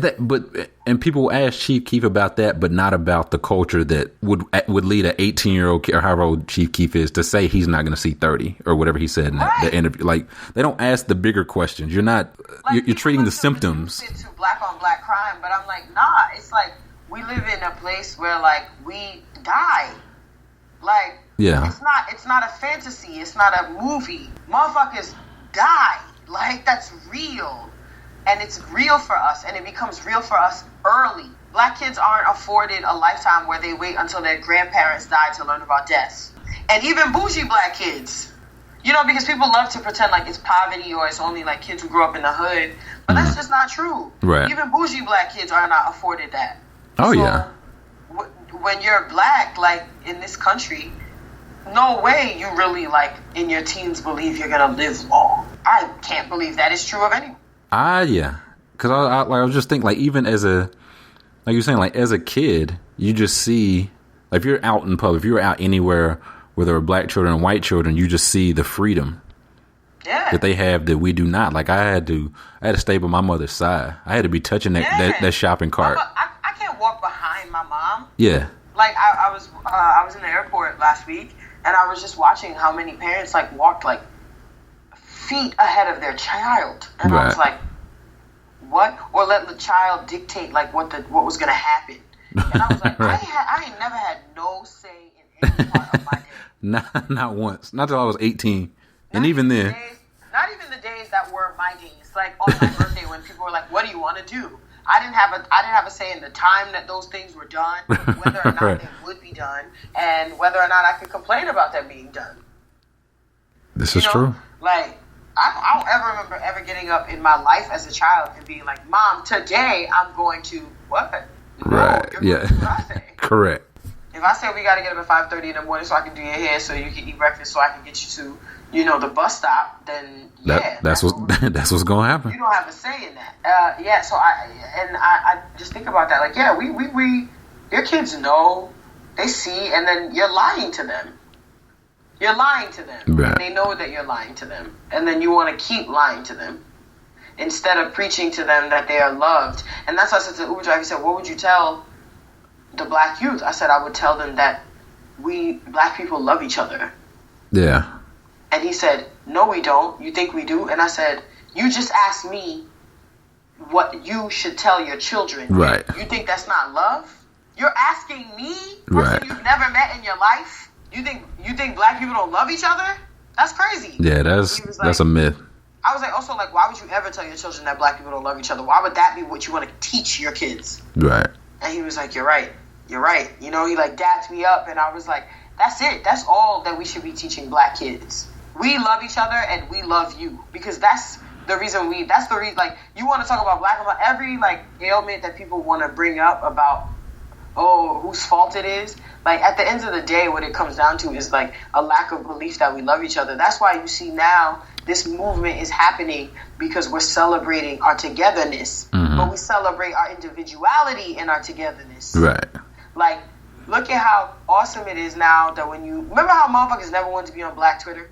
and people ask Chief Keef about that, but not about the culture that would lead an 18-year-old or however old Chief Keef is to say he's not going to see 30 or whatever he said in that interview. Like, they don't ask the bigger questions. You're not. Like, you're treating the symptoms. To black on black crime, but I'm like, nah. It's like we live in a place where like we die. Like, yeah, it's not a fantasy. It's not a movie. Motherfuckers die. Like, that's real. And it's real for us. And it becomes real for us early. Black kids aren't afforded a lifetime where they wait until their grandparents die to learn about death. And even bougie black kids. You know, because people love to pretend like it's poverty or it's only like kids who grew up in the hood. But that's just not true. Right. Even bougie black kids are not afforded that. Oh, yeah. When you're black, like, in this country, no way you really, like, in your teens believe you're going to live long. I can't believe that is true of anyone. Yeah. Because I was just thinking, like, even as like you're saying, like, as a kid, you just see, like, if you're out in public, if you're out anywhere where there are black children and white children, you just see the freedom that they have that we do not. Like, I had to stay by my mother's side. I had to be touching that shopping cart. I can't walk behind my mom. Yeah. Like, I was in the airport last week, and I was just watching how many parents, like, walked, like, feet ahead of their child. And I was like, what? Or let the child dictate, like, what was going to happen. And I was like, I ain't never had no say in any part of my day. Not once. Not till I was 18. And even then. Not even the days that were my days. Like, on my birthday when people were like, what do you want to do? I didn't have a say in the time that those things were done, whether or not they would be done, and whether or not I could complain about them being done. This is true. Like, I don't ever remember ever getting up in my life as a child and being like, Mom, today I'm going to what? Right. No, yeah. What I say. Correct. If I say we got to get up at 5:30 in the morning so I can do your hair, so you can eat breakfast, so I can get you to, the bus stop, then that's what's gonna happen. You don't have a say in that. So I just think about that. Like, yeah, we your kids know, they see, and then you're lying to them. You're lying to them. Right. And they know that you're lying to them, and then you want to keep lying to them instead of preaching to them that they are loved. And that's why I said to the Uber driver, he said, "What would you tell the black youth?" I said, I would tell them that we black people love each other. Yeah. And he said, no, we don't. You think we do? And I said, you just asked me what you should tell your children. Right. You think that's not love? You're asking me, person right. you've never met in your life? You think black people don't love each other? That's crazy. Yeah, that's a myth. I was like, also, like, why would you ever tell your children that black people don't love each other? Why would that be what you want to teach your kids? Right. And he was like, you're right. He like dapped me up, and I was like, that's it. That's all that we should be teaching black kids. We love each other, and we love you, because that's the reason. Like, you want to talk about black, about every like ailment that people want to bring up about, whose fault it is. Like, at the end of the day, what it comes down to is like a lack of belief that we love each other. That's why you see now this movement is happening, because we're celebrating our togetherness, but we celebrate our individuality in our togetherness. Right. Like, look at how awesome it is now that remember how motherfuckers never wanted to be on Black Twitter?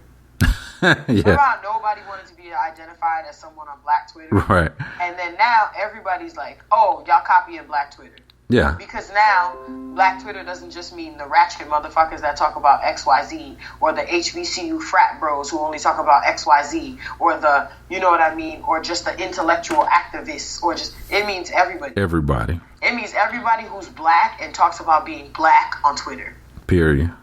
Yeah. Remember how nobody wanted to be identified as someone on Black Twitter? Right. And then now everybody's like, oh, y'all copying Black Twitter. Yeah. Because now Black Twitter doesn't just mean the ratchet motherfuckers that talk about XYZ, or the HBCU frat bros who only talk about XYZ, or the, you know what I mean, or just the intellectual activists, or just, it means everybody. Everybody. It means everybody who's black and talks about being black on Twitter. Period.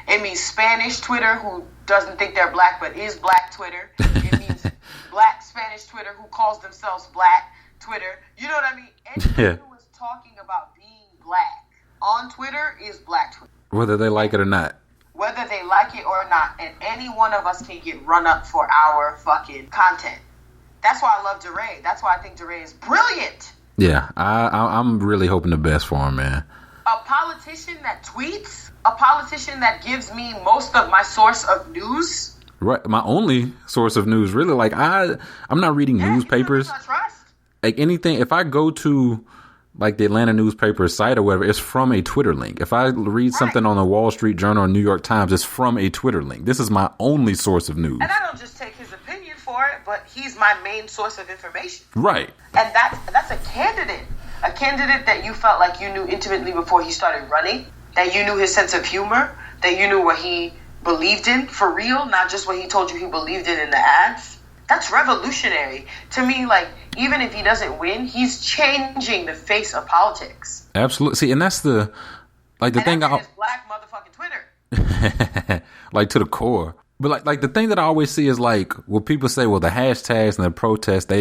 It means Spanish Twitter who doesn't think they're black but is black Twitter. It means black Spanish Twitter who calls themselves black Twitter. You know what I mean? Anyone who is talking about being black on Twitter is black Twitter. Whether they like it or not. Whether they like it or not. And any one of us can get run up for our fucking content. That's why I love DeRay. That's why I think DeRay is brilliant. Yeah, I'm really hoping the best for him, man. A politician that tweets, a politician that gives me most of my source of news. Right, my only source of news, really. Like I'm not reading newspapers. I trust. Like anything, if I go to like the Atlanta newspaper site or whatever, it's from a Twitter link. If I read something on the Wall Street Journal or New York Times, it's from a Twitter link. This is my only source of news. And I don't just take his opinion for it, but he's my main source of information. Right. And that's a candidate. A candidate that you felt like you knew intimately before he started running, that you knew his sense of humor, that you knew what he believed in for real, not just what he told you he believed in the ads. That's revolutionary. To me, like, even if he doesn't win, he's changing the face of politics. Absolutely. See, and that's the thing. His black motherfucking Twitter. Like to the core. But like the thing that I always see is like, when people say, well, the hashtags and the protests,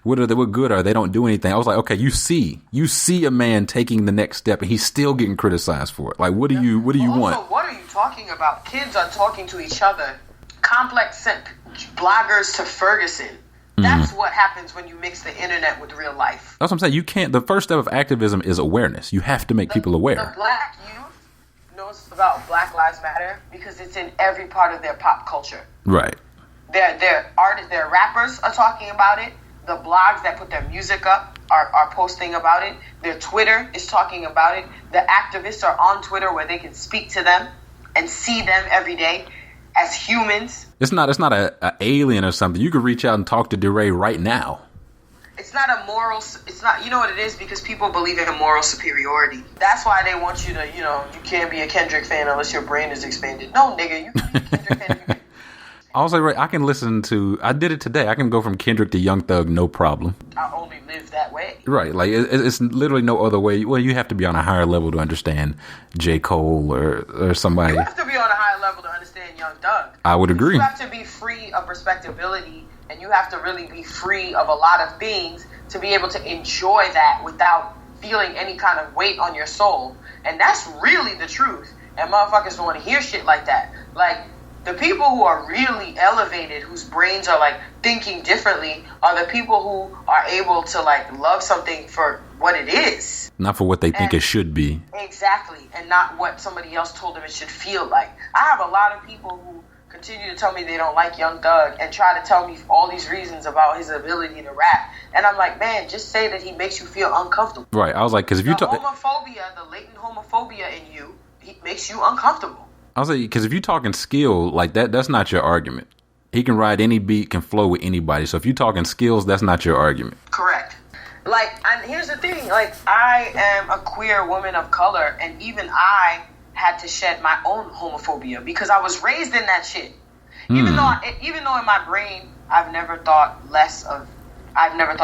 what good are they? Don't do anything. I was like, okay, you see a man taking the next step and he's still getting criticized for it. Like, what do you want? Also, what are you talking about? Kids are talking to each other. Complex sent bloggers to Ferguson. That's what happens when you mix the internet with real life. That's what I'm saying. The first step of activism is awareness. You have to make people aware. The black youth knows about Black Lives Matter because it's in every part of their pop culture. Right. Their artists, their rappers are talking about it. The blogs that put their music up are posting about it. Their Twitter is talking about it. The activists are on Twitter where they can speak to them and see them every day as humans. It's not a alien or something. You could reach out and talk to DeRay right now. It's not a moral. It's not. You know what it is? Because people believe in a moral superiority. That's why they want you to. You can't be a Kendrick fan unless your brain is expanded. No, nigga, you can be a Kendrick fan. If you I was like, right, I can listen to. I did it today. I can go from Kendrick to Young Thug, no problem. I only live that way. Right, like it's literally no other way. Well, you have to be on a higher level to understand J. Cole or somebody. You have to be on a higher level to understand Young Thug. I would agree. You have to be free of respectability, and you have to really be free of a lot of things to be able to enjoy that without feeling any kind of weight on your soul. And that's really the truth. And motherfuckers don't want to hear shit like that. Like, the people who are really elevated, whose brains are like thinking differently, are the people who are able to like love something for what it is. Not for what they think it should be. Exactly. And not what somebody else told them it should feel like. I have a lot of people who continue to tell me they don't like Young Thug and try to tell me all these reasons about his ability to rap. And I'm like, man, just say that he makes you feel uncomfortable. Right. I was like, because if you talk homophobia, the latent homophobia in you, he makes you uncomfortable. I was like, because if you're talking skill, like that's not your argument. He can ride any beat, can flow with anybody. So if you're talking skills, that's not your argument. Correct. Like, and here's the thing, like, I am a queer woman of color, and even I had to shed my own homophobia because I was raised in that shit. Even though in my brain, I've never thought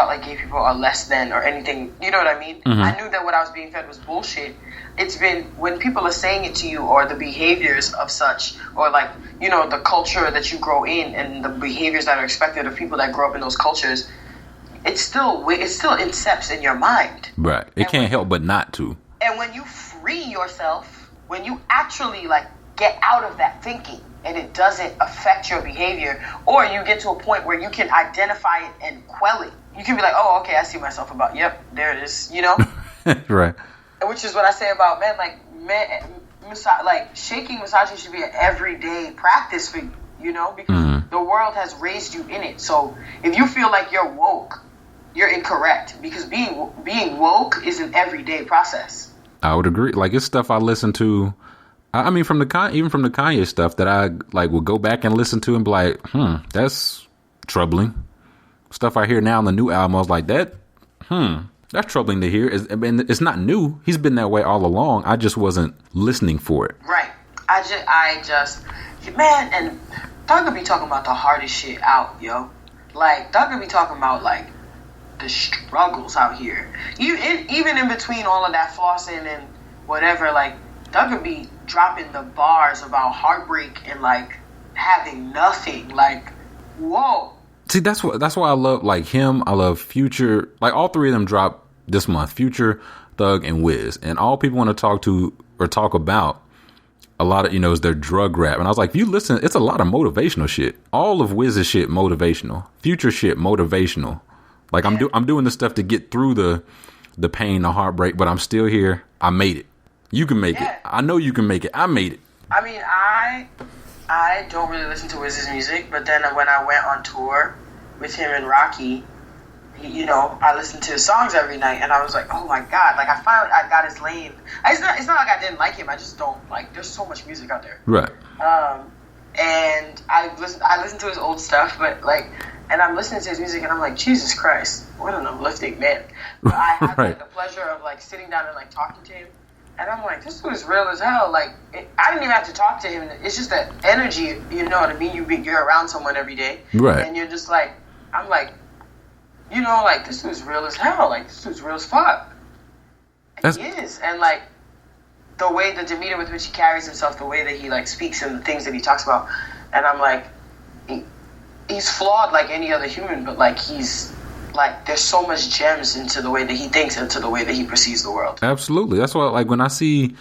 like gay people are less than or anything. You know what I mean? I knew that what I was being fed was bullshit. It's been when people are saying it to you, or the behaviors of such, or like, the culture that you grow in and the behaviors that are expected of people that grow up in those cultures, it still incepts in your mind. Right. It can't help but not to. And when you free yourself, when you actually like get out of that thinking and it doesn't affect your behavior, or you get to a point where you can identify it and quell it, you can be like, oh, okay, I see myself about, yep, there it is, Right. Which is what I say about men, like shaking misogyny should be an everyday practice for you, because the world has raised you in it. So if you feel like you're woke, you're incorrect, because being woke is an everyday process. I would agree. Like, it's stuff I listen to. I mean, even from the Kanye stuff that I like will go back and listen to and be like, that's troubling. Stuff I hear now on the new album, I was like, that's troubling to hear. It's not new. He's been that way all along. I just wasn't listening for it. Right. I just, man, and Thug could be talking about the hardest shit out, yo. Like, Thug could be talking about, like, the struggles out here. Even in between all of that flossing and whatever, like, Thug could be dropping the bars about heartbreak and, like, having nothing. Like, whoa. See, that's why I love, like, him. I love Future. Like, all three of them dropped this month. Future, Thug, and Wiz. And all people want to talk to or talk about a lot of, is their drug rap. And I was like, if you listen, it's a lot of motivational shit. All of Wiz's shit motivational. Future shit motivational. Like, I'm doing this stuff to get through the the pain, the heartbreak, but I'm still here. I made it. You can make it. I know you can make it. I made it. I mean, I don't really listen to Wiz's music, but then when I went on tour with him and Rocky, I listened to his songs every night, and I was like, oh my god, like I got his lane. It's not like I didn't like him. I just don't like. There's so much music out there. Right. And I listened to his old stuff, but and I'm listening to his music, and I'm like, Jesus Christ, what an uplifting man. But I had right. the pleasure of sitting down and talking to him, and I'm like, this dude is real as hell. I didn't even have to talk to him. It's just that energy, you know what I mean? You're around someone every day, right? And you're just I'm like, this dude's real as hell. This dude's real as fuck. And he is, and the way, the demeanor with which he carries himself, the way that he speaks and the things that he talks about, and I'm like, he's flawed like any other human, but he's there's so much gems into the way that he thinks and to the way that he perceives the world. Absolutely. That's why when if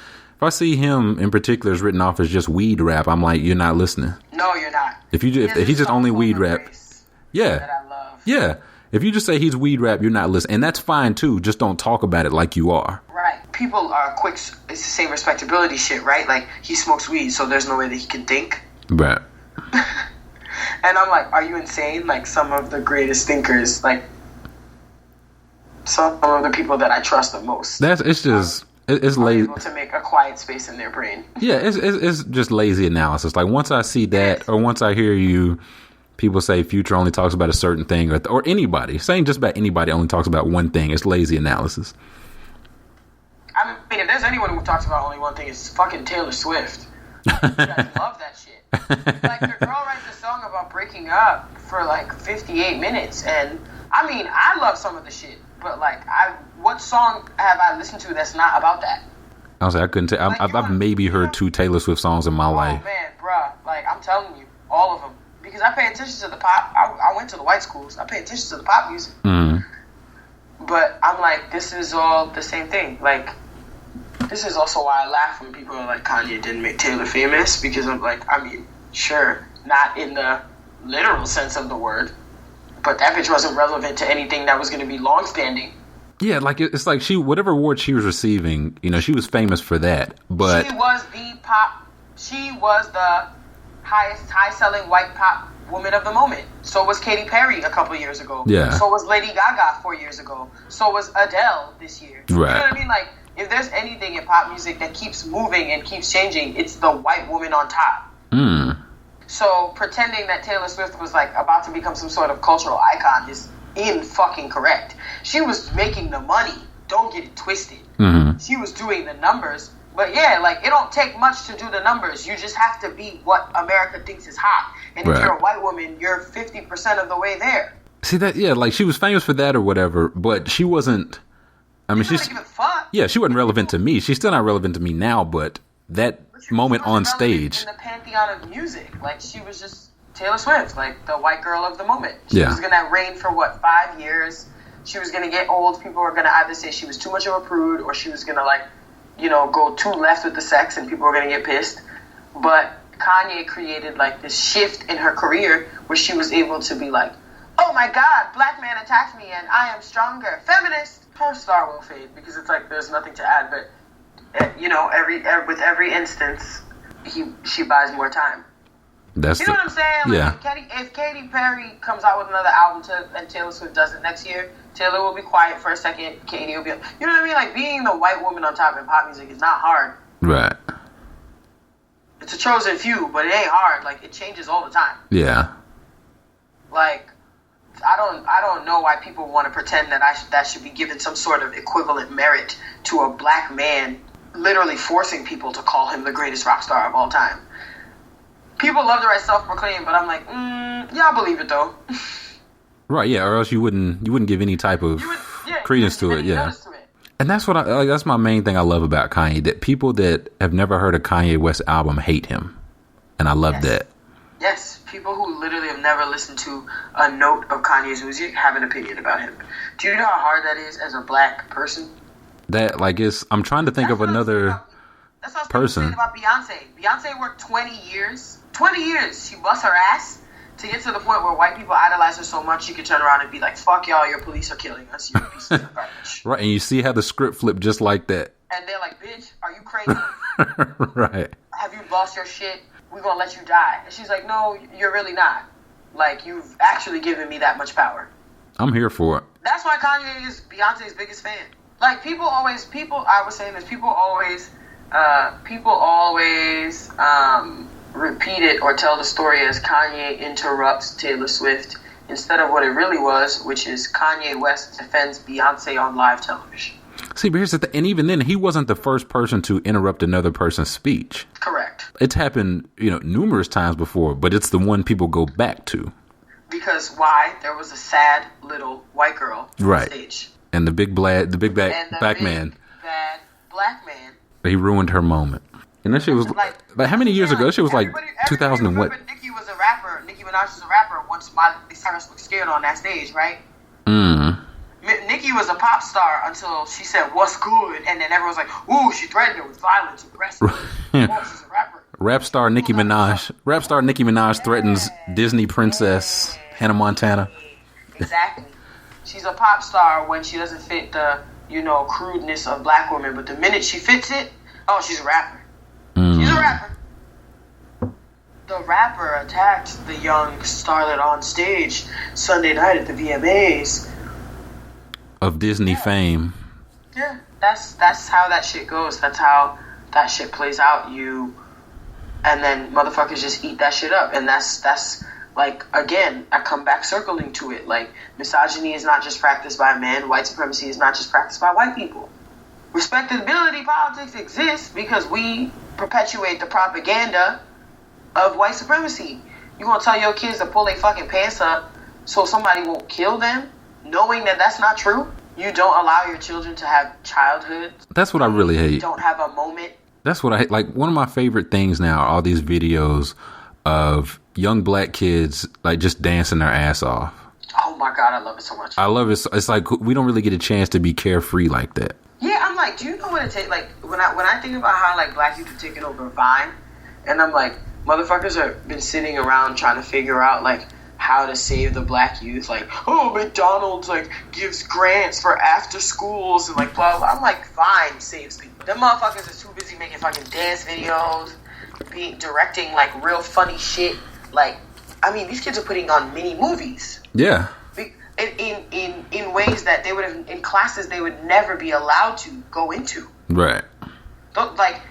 I see him in particular is written off as just weed rap, I'm like, you're not listening. No, you're not. If he's just only weed rap, yeah, that I love. Yeah. If you just say he's weed rap, you're not listening, and that's fine too. Just don't talk about it like you are. Right. People are quick. It's the same respectability shit, right? He smokes weed, so there's no way that he can think. Right. And I'm like, are you insane? Some of the greatest thinkers, some of the people that I trust the most. It's lazy. Able to make a quiet space in their brain. Yeah, it's just lazy analysis. Once I see that, or once I hear you. People say Future only talks about a certain thing, or anybody. Saying just about anybody only talks about one thing. It's lazy analysis. I mean, if there's anyone who talks about only one thing, it's fucking Taylor Swift. You guys love that shit. The girl writes a song about breaking up for 58 minutes, and I mean, I love some of the shit, but what song have I listened to that's not about that? I was I couldn't tell. I've maybe heard 2 Taylor Swift songs in my life. Oh man, bruh, I'm telling you, all of them. Because I pay attention to the pop. I went to the white schools. I pay attention to the pop music. Mm. But I'm this is all the same thing. This is also why I laugh when people are Kanye didn't make Taylor famous. Because I'm I mean, sure, not in the literal sense of the word. But that bitch wasn't relevant to anything that was going to be long-standing. Yeah, it's she, whatever award she was receiving, she was famous for that. But she was the high-selling white pop woman of the moment. So was Katy Perry a couple years ago. Yeah. So was Lady Gaga 4 years ago. So was Adele this year. Right. You know what I mean? If there's anything in pop music that keeps moving and keeps changing, it's the white woman on top. Mm. So pretending that Taylor Swift was about to become some sort of cultural icon is fucking correct. She was making the money. Don't get it twisted. Mm-hmm. She was doing the numbers. But yeah, it don't take much to do the numbers. You just have to be what America thinks is hot. And if you're a white woman, you're 50% of the way there. See that? Yeah, she was famous for that or whatever, but she wasn't. I mean, she's. Yeah, she wasn't relevant to me. She's still not relevant to me now, but that moment on stage. In the pantheon of music, she was just Taylor Swift, the white girl of the moment. She was gonna reign for 5 years. She was gonna get old. People were gonna either say she was too much of a prude, or she was gonna go too left with the sex and people are going to get pissed. But Kanye created this shift in her career where she was able to be oh my God, black man attacked me and I am stronger. Feminist. Her star will fade because it's there's nothing to add. But, with every instance, she buys more time. Know what I'm saying? Yeah. If Katy Perry comes out with another album and Taylor Swift does it next year, Taylor will be quiet for a second. Katy will be... You know what I mean? Being the white woman on top in pop music is not hard. Right. It's a chosen few, but it ain't hard. It changes all the time. Yeah. I don't know why people want to pretend that that should be given some sort of equivalent merit to a black man literally forcing people to call him the greatest rock star of all time. People love to write self-proclaim, but I'm yeah, I believe it though. Right, yeah, or else you wouldn't give any type of credence to it, yeah. And that's what that's my main thing I love about Kanye, that people that have never heard a Kanye West album hate him. And I love that. Yes, people who literally have never listened to a note of Kanye's music have an opinion about him. Do you know how hard that is as a black person? That I'm trying to think of another that's what I was person. Saying about Beyonce. Beyonce worked 20 years. 20 years. She busts her ass. To get to the point where white people idolize her so much, you can turn around and be like, fuck y'all, your police are killing us. You're pieces of garbage. Right, and you see how the script flipped just like that. And they're like, bitch, are you crazy? Right. Have you lost your shit? We're going to let you die. And she's like, no, you're really not. Like, you've actually given me that much power. I'm here for it. That's why Kanye is Beyonce's biggest fan. Like, I was saying this, people always repeat it or tell the story as Kanye interrupts Taylor Swift instead of what it really was, which is Kanye West defends Beyonce on live television. See, but here's the thing, and even then, he wasn't the first person to interrupt another person's speech. Correct. It's happened, numerous times before, but it's the one people go back to. Because why? There was a sad little white girl on stage. And the big black bad man. Black man. He ruined her moment. And that shit was like how many years ago? That shit was like 2000 and what? Nicki was a rapper. Nicki Minaj was a rapper once Miley Cyrus looked scared on that stage, right? Nicki was a pop star until she said, "What's good?" And then everyone was like, "Ooh, she threatened her with violence, aggressive." She's a rapper. Rap star Nicki Minaj threatens Disney princess Hannah Montana. Exactly. She's a pop star when she doesn't fit the, crudeness of black women. But the minute she fits it, oh, she's a rapper. She's a rapper. The rapper attacked the young starlet on stage Sunday night at the VMAs. Of Disney fame. Yeah, that's how that shit goes. That's how that shit plays out. And then motherfuckers just eat that shit up. And that's like, again, I come back circling to it. Like, misogyny is not just practiced by men. White supremacy is not just practiced by white people. Respectability politics exists because we perpetuate the propaganda of white supremacy. You gonna tell your kids to pull their fucking pants up so somebody won't kill them, knowing that that's not true? You don't allow your children to have childhood. That's what I really hate. You don't have a moment. That's what I hate. Like, one of my favorite things now are all these videos of young black kids like just dancing their ass off. Oh my God, I love it so much. I love it. It's like we don't really get a chance to be carefree like that. Yeah, I'm like, do you know what it takes? Like, when I think about how like black youth are taking over Vine, and I'm like, motherfuckers have been sitting around trying to figure out like how to save the black youth. Like, oh, McDonald's like gives grants for after schools and like blah blah. I'm like, Vine saves people. Them motherfuckers are too busy making fucking dance videos, directing like real funny shit. Like, I mean, these kids are putting on mini movies. Yeah. In ways that they would have, in classes they would never be allowed to go into. Right. Like,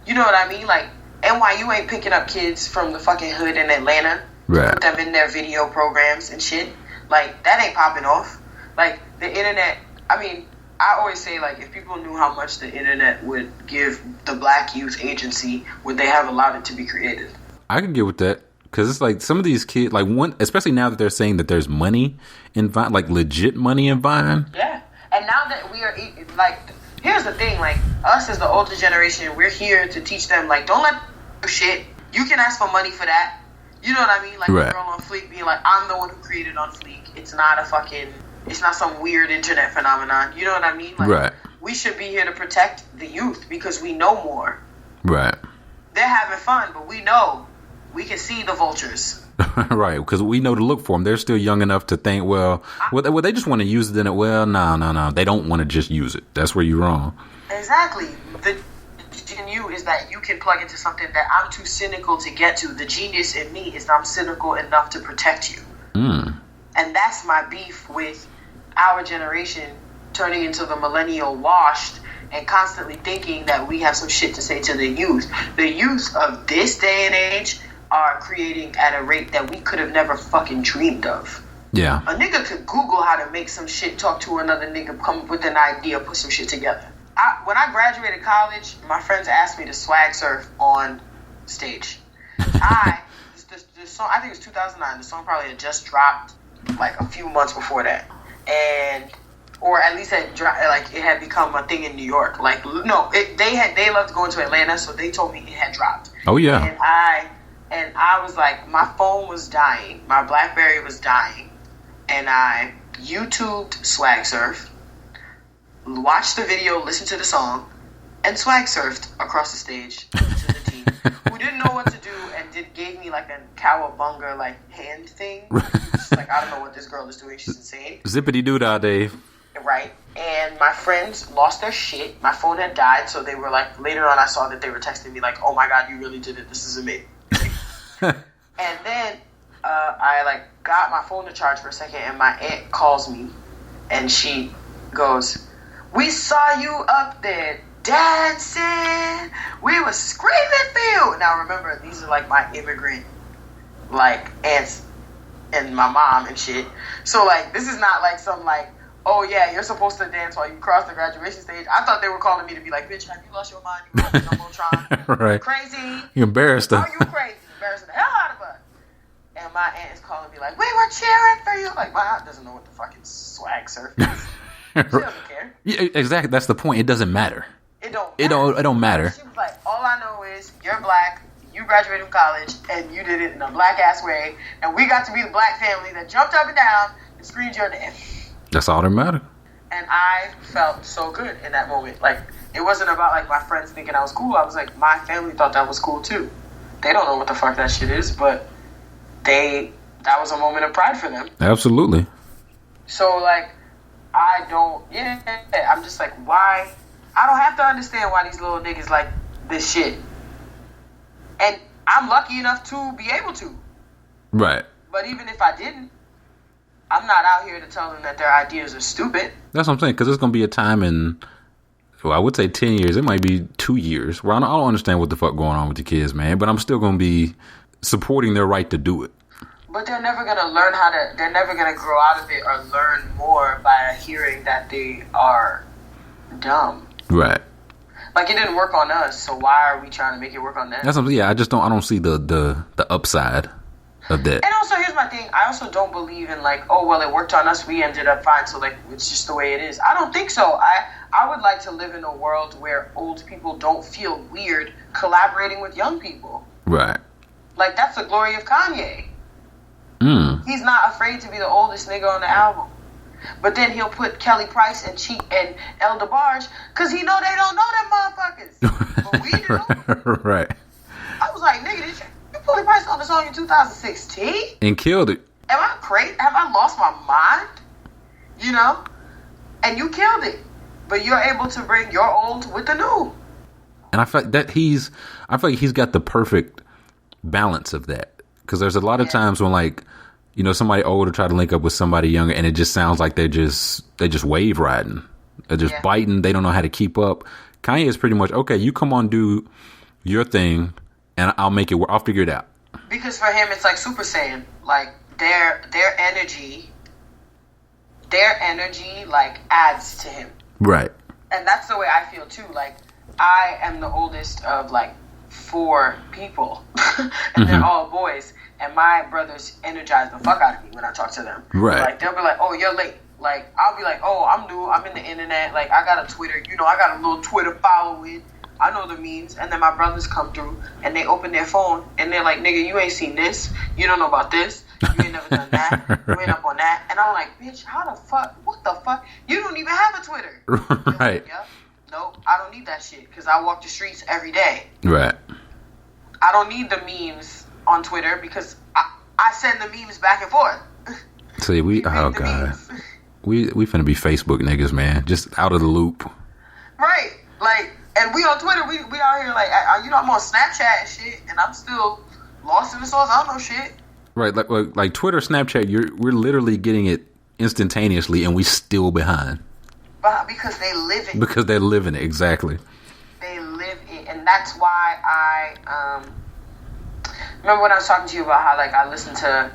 you know what I mean? Like, NYU ain't picking up kids from the fucking hood in Atlanta. Right. Put them in their video programs and shit. Like, that ain't popping off. Like, the internet, I mean, I always say, like, if people knew how much the internet would give the black youth agency, would they have allowed it to be created? I can get with that. Because it's like some of these kids, like especially now that they're saying that there's money in Vine, like legit money in Vine. Yeah. And now that we are, like, here's the thing, like, us as the older generation, we're here to teach them, like, don't let do shit. You can ask for money for that. You know what I mean? Like, right. The girl on Fleek being like, I'm the one who created on Fleek. It's not some weird internet phenomenon. You know what I mean? Like, right. We should be here to protect the youth because we know more. Right. They're having fun, but we know. We can see the vultures. Right, because we know to look for them. They're still young enough to think, well, they just want to use it in it. Well, no. They don't want to just use it. That's where you're wrong. Exactly. The in you is that you can plug into something that I'm too cynical to get to. The genius in me is that I'm cynical enough to protect you. And that's my beef with our generation turning into the millennial washed and constantly thinking that we have some shit to say to the youth. The youth of this day and age are creating at a rate that we could have never fucking dreamed of. Yeah. A nigga could Google how to make some shit, talk to another nigga, come up with an idea, put some shit together. When I graduated college, my friends asked me to swag surf on stage. The song, I think it was 2009, the song probably had just dropped like a few months before that. Or at least it had become a thing in New York. Like, no, they loved going to Atlanta, so they told me it had dropped. Oh yeah. And I was like, my phone was dying, my BlackBerry was dying, and I YouTubed swag surf, watched the video, listened to the song, and swag surfed across the stage to the team who didn't know what to do and gave me like a cowabunga like hand thing. Just like, I don't know what this girl is doing. She's insane. Zippity doo dah, Dave. Right. And my friends lost their shit. My phone had died, so they were like, later on I saw that they were texting me like, oh my god, you really did it. This is amazing. And then I like got my phone to charge for a second, and my aunt calls me, and she goes, "We saw you up there dancing. We were screaming for you." Now remember, these are like my immigrant like aunts and my mom and shit. So like, this is not like some like, oh yeah, you're supposed to dance while you cross the graduation stage. I thought they were calling me to be like, bitch, have you lost your mind? You were on the Jumbotron. Right. Crazy. You embarrassed her. Oh, you crazy. Embarrassing the hell out of us. And my aunt is calling me like, we were cheering for you. Like, my aunt doesn't know what the fucking swag surf is. She doesn't care. Yeah, exactly. That's the point. It doesn't matter. It don't matter. It don't matter. She was like, all I know is you're black, you graduated from college, and you did it in a black ass way, and we got to be the black family that jumped up and down and screamed your name. That's all that matters. And I felt so good in that moment. Like, it wasn't about like my friends thinking I was cool. I was like, my family thought that was cool too. They don't know what the fuck that shit is, but that was a moment of pride for them. Absolutely. So like, I'm just like, why? I don't have to understand why these little niggas like this shit. And I'm lucky enough to be able to. Right. But even if I didn't, I'm not out here to tell them that their ideas are stupid. That's what I'm saying, because there's going to be a time in, well, I would say 10 years. It might be 2 years where I don't understand what the fuck going on with the kids, man. But I'm still going to be supporting their right to do it. But they're never going to learn they're never going to grow out of it or learn more by hearing that they are dumb. Right. Like, it didn't work on us, so why are we trying to make it work on them? I don't see the upside of that. And also, here's my thing. I also don't believe in like, oh, well, it worked on us, we ended up fine, so like, it's just the way it is. I don't think so. I would like to live in a world where old people don't feel weird collaborating with young people. Right. Like, that's the glory of Kanye. He's not afraid to be the oldest nigga on the album. But then he'll put Kelly Price and El DeBarge because he know they don't know them motherfuckers. But we do. Right. I was like, nigga, did you put Price on the song in 2016? And killed it. Am I crazy? Have I lost my mind? You know? And you killed it. But you're able to bring your old with the new. And I feel like he's got the perfect balance of that. Because there's a lot of times when, like, you know, somebody older try to link up with somebody younger, and it just sounds like they just wave riding. They're just biting. They don't know how to keep up. Kanye is pretty much, okay, you come on, do your thing, and I'll make it work. I'll figure it out. Because for him, it's like Super Saiyan. Like, their energy, like, adds to him. Right. And that's the way I feel, too. Like, I am the oldest of, like, 4 people. And they're all boys. And my brothers energize the fuck out of me when I talk to them. Right. Like, they'll be like, oh, you're late. Like, I'll be like, oh, I'm new. I'm in the internet. Like, I got a Twitter. You know, I got a little Twitter following. I know the memes. And then my brothers come through, and they open their phone, and they're like, nigga, you ain't seen this. You don't know about this. You ain't never done that. You ain't up on that. And I'm like, bitch, how the fuck? What the fuck? You don't even have a Twitter. Right. Like, yep. Nope, I don't need that shit, because I walk the streets every day. Right. I don't need the memes on Twitter because I send the memes back and forth. See, oh god, we finna be Facebook niggas, man, just out of the loop. Right, like, and we on Twitter, we out here like, you know, I'm on Snapchat and shit, and I'm still lost in the sauce. I don't know shit. Right, like Twitter, Snapchat, we're literally getting it instantaneously, and we still behind. Because they live it. Because they're living it, exactly. They live it, and that's why I remember when I was talking to you about how, like, I listen to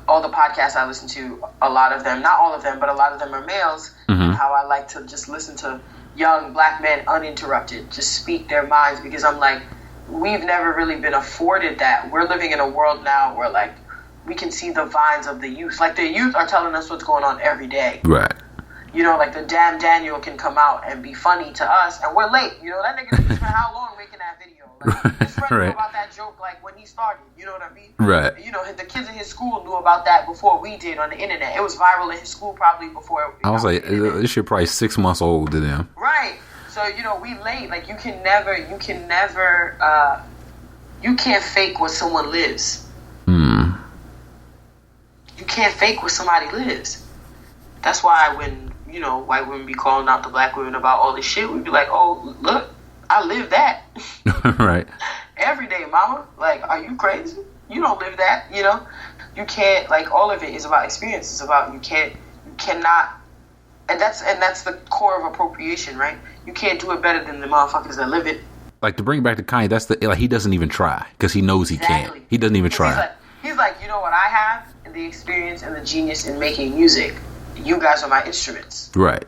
all the podcasts I listen to, a lot of them, not all of them, but a lot of them are males, and how I like to just listen to young black men uninterrupted, just speak their minds, because I'm like, we've never really been afforded that. We're living in a world now where, like, we can see the vines of the youth. Like, the youth are telling us what's going on every day. Right. You know, like, the damn Daniel can come out and be funny to us, and we're late. You know, that nigga spent how long making that video? Like, his friend knew about that joke, like, when he started. You know what I mean? Right. You know, the kids in his school knew about that before we did on the internet. It was viral in his school probably before. I was like, this shit probably 6 months old to them. Right. So, you know, we late. Like, you can never You can't fake what someone lives. You can't fake what somebody lives. That's why when, you know, white women be calling out the black women about all this shit, we'd be like, oh, look, I live that. Right. Every day, mama. Like, are you crazy? You don't live that, you know? You can't, like, all of it is about experience. It's about you cannot, and that's the core of appropriation, right? You can't do it better than the motherfuckers that live it. Like, to bring it back to Kanye, that's like, he doesn't even try because he knows he can't. He doesn't even try. He's like, you know what I have? The experience and the genius in making music. You guys are my instruments. Right.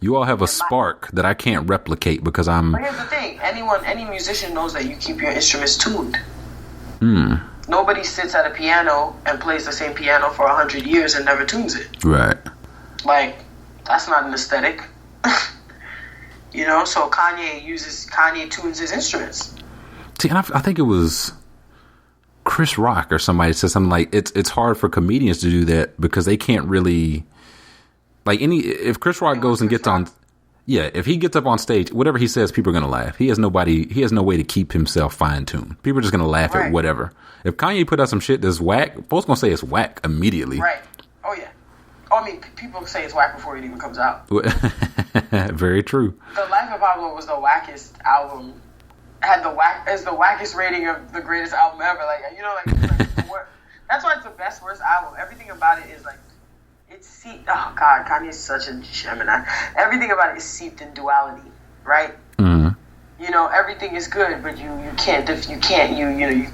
You all have a spark that I can't replicate because I'm... But here's the thing. Any musician knows that you keep your instruments tuned. Nobody sits at a piano and plays the same piano for 100 years and never tunes it. Right. Like, that's not an aesthetic. You know, so Kanye tunes his instruments. See, and I think it was Chris Rock or somebody said something like it's hard for comedians to do that because they can't really, like, if Chris Rock goes and gets on, if he gets up on stage, whatever he says, people are gonna laugh. He has no way to keep himself fine tuned. People are just gonna laugh at whatever. If Kanye put out some shit that's whack, folks gonna say it's whack immediately. Right. Oh yeah. I mean, people say it's whack before it even comes out. Very true. The Life of Pablo was the wackest album. Had the wackest rating of the greatest album ever. Like, you know, that's why it's the best worst album. Everything about it is like, oh God, Kanye's such a Gemini. Everything about it is seeped in duality, right? You know, everything is good, but you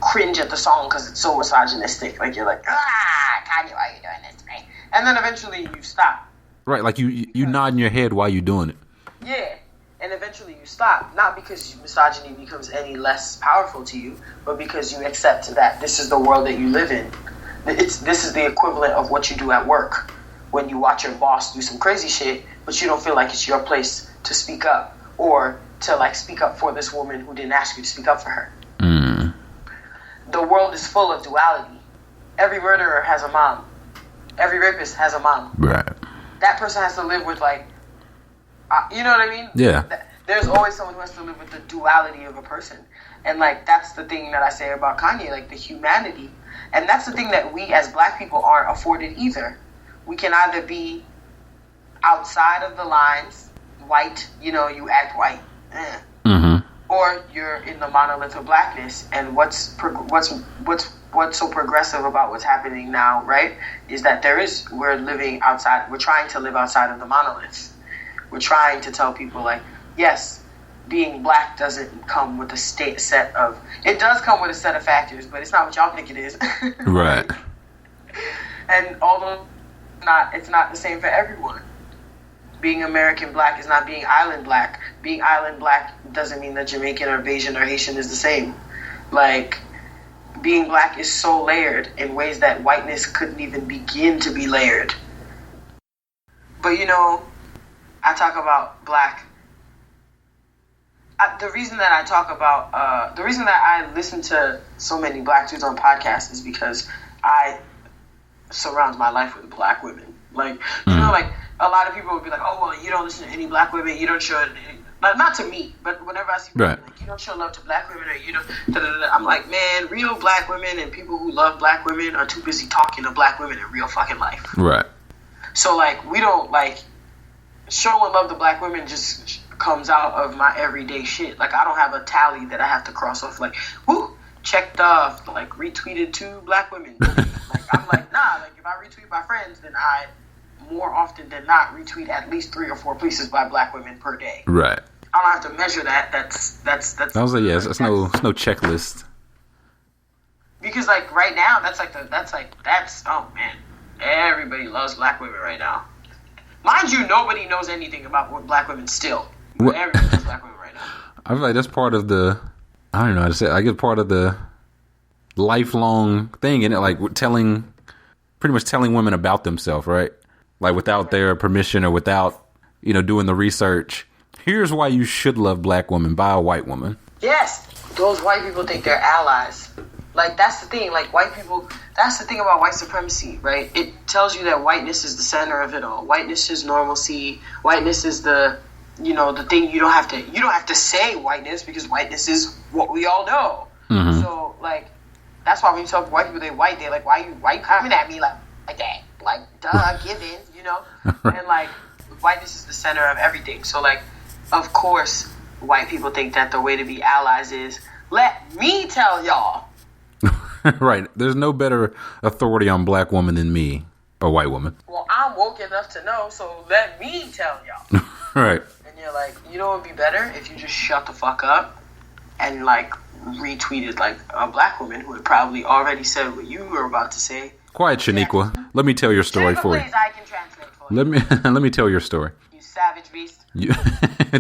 cringe at the song because it's so misogynistic. Like, you're like, Kanye, why are you doing this to me? And then eventually you stop. Right, like you nod in your head while you're doing it. Yeah. And eventually you stop, not because misogyny becomes any less powerful to you, but because you accept that this is the world that you live in. This is the equivalent of what you do at work when you watch your boss do some crazy shit, but you don't feel like it's your place to speak up or to, like, speak up for this woman who didn't ask you to speak up for her. The world is full of duality. Every murderer has a mom. Every rapist has a mom. Right. That person has to live with, like, you know what I mean? Yeah. There's always someone who has to live with the duality of a person. And, like, that's the thing that I say about Kanye, like, the humanity. And that's the thing that we as black people aren't afforded either. We can either be outside of the lines, white, you know, you act white, or you're in the monolith of blackness. And what's so progressive about what's happening now, right, is that we're living outside, we're trying to live outside of the monoliths. We're trying to tell people, like, yes, being black doesn't come with a set of... It does come with a set of factors, but it's not what y'all think it is. Right. And although it's not the same for everyone. Being American black is not being island black. Being island black doesn't mean that Jamaican or Bayesian or Haitian is the same. Like, being black is so layered in ways that whiteness couldn't even begin to be layered. But, you know... I talk about black. The reason that I listen to so many black dudes on podcasts is because I surround my life with black women. Like, you know, like, a lot of people would be like, oh, well, you don't listen to any black women, you don't show it, not to me, but whenever I see people, like, you don't show love to black women, or you don't, I'm like, man, real black women and people who love black women are too busy talking to black women in real fucking life. Right. So, like, we don't, like, showing love to black women just comes out of my everyday shit. Like, I don't have a tally that I have to cross off, like, whoo, checked off, like, retweeted 2 black women. Like, I'm like, nah, like, if I retweet my friends, then I, more often than not, retweet at least 3 or 4 pieces by black women per day. Right. I don't have to measure that. That's I was like, yes, it's no checklist. Because, like, right now, that's oh man, everybody loves black women right now. Mind you, nobody knows anything about what black women still. Everybody knows black women right now. I feel like that's part of the, I don't know how to say it. I guess part of the lifelong thing in it, like pretty much telling women about themselves, right? Like, without their permission or without, you know, doing the research. Here's why you should love black women by a white woman. Yes, those white people think they're allies. Like, that's the thing. Like, white people, that's the thing about white supremacy, right? It tells you that whiteness is the center of it all. Whiteness is normalcy. Whiteness is the, you know, the thing you don't have to say whiteness, because whiteness is what we all know. Mm-hmm. So like that's why when you tell white people they're white, they're like, why you coming at me like that? Like, duh, give in, you know? And like whiteness is the center of everything. So like, of course, white people think that the way to be allies is let me tell y'all. Right. There's no better authority on black woman than me, a white woman. Well, I'm woke enough to know, so let me tell y'all. Right. And you're like, you know what would be better if you just shut the fuck up and like retweeted like a black woman who had probably already said what you were about to say. Quiet, Shaniqua. Yeah. Let me tell your story for you. I can translate for you. Let me tell your story. You savage beast.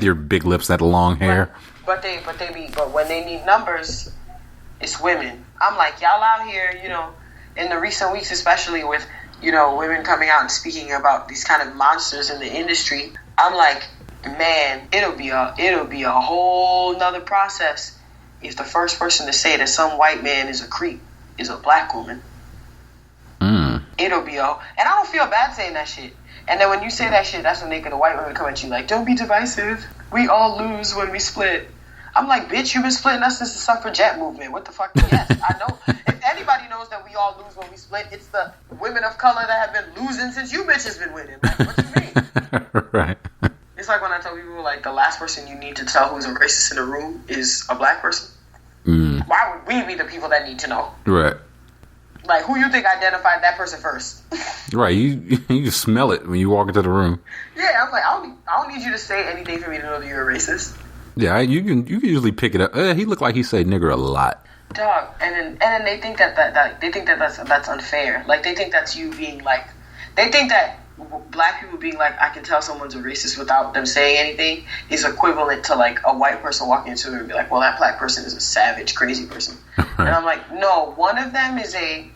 Your big lips, that long hair. But when they need numbers, it's women. I'm like, y'all out here, you know, in the recent weeks, especially with, you know, women coming out and speaking about these kind of monsters in the industry. I'm like, man, it'll be a whole nother process if the first person to say that some white man is a creep is a black woman. It'll be and I don't feel bad saying that shit. And then when you say that shit, that's when the white women come at you like, don't be divisive. We all lose when we split. I'm like, bitch, you've been splitting us since the suffragette movement. What the fuck? Yes, I know. If anybody knows that we all lose when we split, it's the women of color that have been losing since you bitches been winning. Like, what you mean? Right. It's like when I tell people, like, the last person you need to tell who's a racist in the room is a black person. Why would we be the people that need to know? Right. Like, who you think identified that person first? Right. You smell it when you walk into the room. Yeah, I'm like, I don't need you to say anything for me to know that you're a racist. Yeah, you can usually pick it up. He looked like he said nigger a lot. Dog, and then they think that's unfair. Like, they think that's you being like, they think that black people being like, I can tell someone's a racist without them saying anything is equivalent to like a white person walking into it and be like, well, that black person is a savage, crazy person. And I'm like, no, one of them is a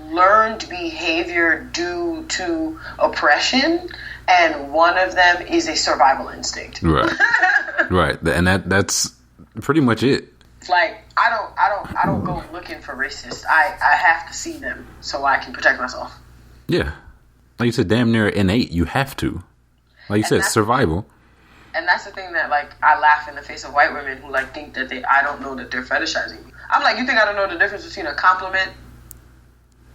learned behavior due to oppression, and one of them is a survival instinct. Right. Right. And that's pretty much it. Like, I don't go looking for racists. I have to see them so I can protect myself. Yeah. Like you said, damn near innate. You have to. Like you said, survival. And that's the thing that, like, I laugh in the face of white women who, like, think that I don't know that they're fetishizing me. I'm like, you think I don't know the difference between a compliment,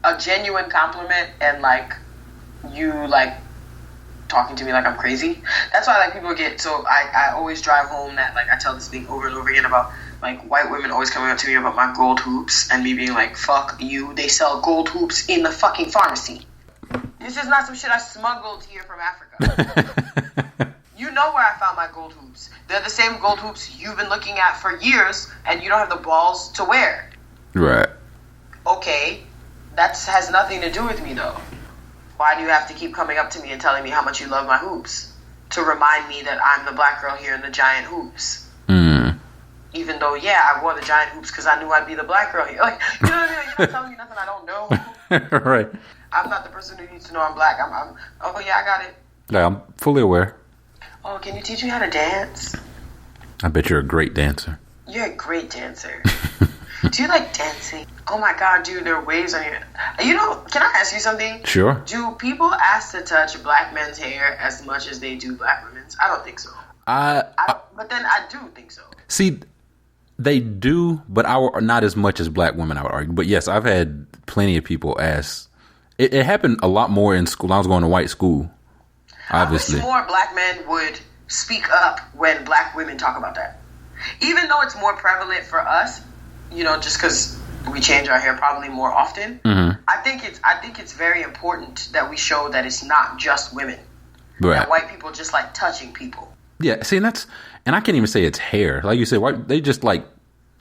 a genuine compliment, and, like, you, like, talking to me like I'm crazy? That's why, like, people get, so I always drive home that, like, I tell this thing over and over again about, like, white women always coming up to me about my gold hoops and me being like, fuck you, they sell gold hoops in the fucking pharmacy. This is not some shit I smuggled here from Africa. You know where I found my gold hoops. They're the same gold hoops you've been looking at for years, and you don't have the balls to wear. Right. Okay, that has nothing to do with me, though. Why do you have to keep coming up to me and telling me how much you love my hoops? To remind me that I'm the black girl here in the giant hoops. Even though, yeah, I wore the giant hoops because I knew I'd be the black girl here. Like, you know what I mean? You're not telling me nothing I don't know. Right. I'm not the person who needs to know I'm black. Oh, yeah, I got it. Yeah, I'm fully aware. Oh, can you teach me how to dance? I bet you're a great dancer. You're a great dancer. Do you like dancing? Oh my God, dude, there are waves on your... You know, can I ask you something? Sure. Do people ask to touch black men's hair as much as they do black women's? I don't think so. But then I do think so. See, they do, but not as much as black women, I would argue. But yes, I've had plenty of people ask. It happened a lot more in school. I was going to white school, obviously. I wish more black men would speak up when black women talk about that. Even though it's more prevalent for us, you know, just because we change our hair probably more often. Mm-hmm. I think it's very important that we show that it's not just women. Right. That white people just like touching people. Yeah, see, and I can't even say it's hair. Like you said, they just like